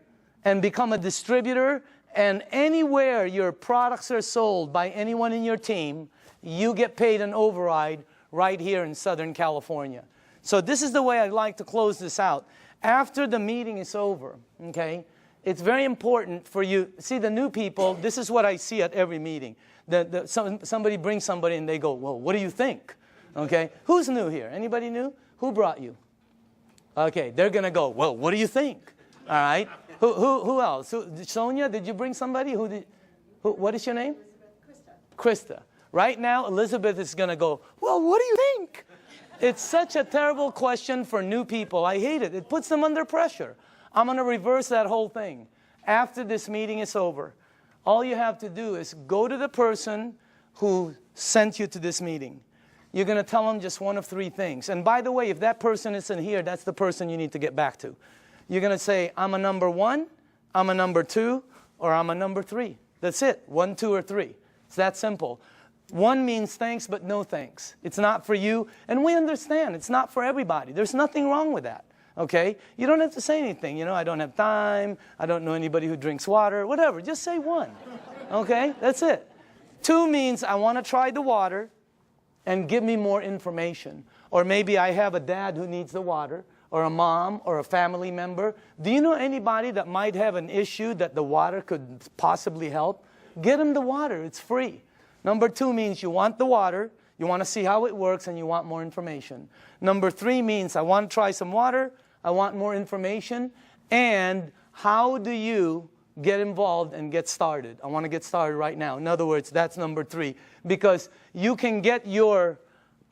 and become a distributor, and anywhere your products are sold by anyone in your team, you get paid an override right here in Southern California. So this is the way I'd like to close this out. After the meeting is over, okay, it's very important for you. See, the new people, this is what I see at every meeting. Somebody brings somebody and they go, well, what do you think? Okay, who's new here? Anybody new? Who brought you? Okay, they're going to go, well, what do you think? All right. Who else? Sonia, did you bring somebody? What is your name? Krista. Right now, Elizabeth is going to go, well, what do you think? It's such a terrible question for new people. I hate it. It puts them under pressure. I'm going to reverse that whole thing. After this meeting is over, all you have to do is go to the person who sent you to this meeting. You're going to tell them just one of 3 things. And by the way, if that person isn't here, that's the person you need to get back to. You're going to say, I'm a number 1, I'm a number 2, or I'm a number 3. That's it. 1, 2, or 3. It's that simple. 1 means thanks, but no thanks. It's not for you. And we understand. It's not for everybody. There's nothing wrong with that. Okay? You don't have to say anything. You know, I don't have time. I don't know anybody who drinks water. Whatever. Just say 1. Okay? That's it. 2 means I want to try the water and give me more information. Or maybe I have a dad who needs the water, or a mom, or a family member. Do you know anybody that might have an issue that the water could possibly help? Get them the water. It's free. Number 2 means you want the water, you want to see how it works, and you want more information. Number 3 means I want to try some water, I want more information, and how do you get involved and get started? I want to get started right now. In other words, that's number 3. Because you can get your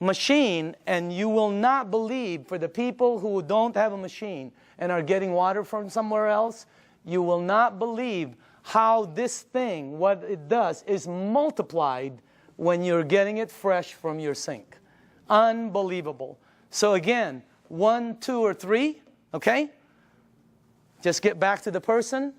machine, and you will not believe, for the people who don't have a machine and are getting water from somewhere else, you will not believe how this thing, what it does, is multiplied when you're getting it fresh from your sink. Unbelievable. So again, 1, 2, or 3, okay? Just get back to the person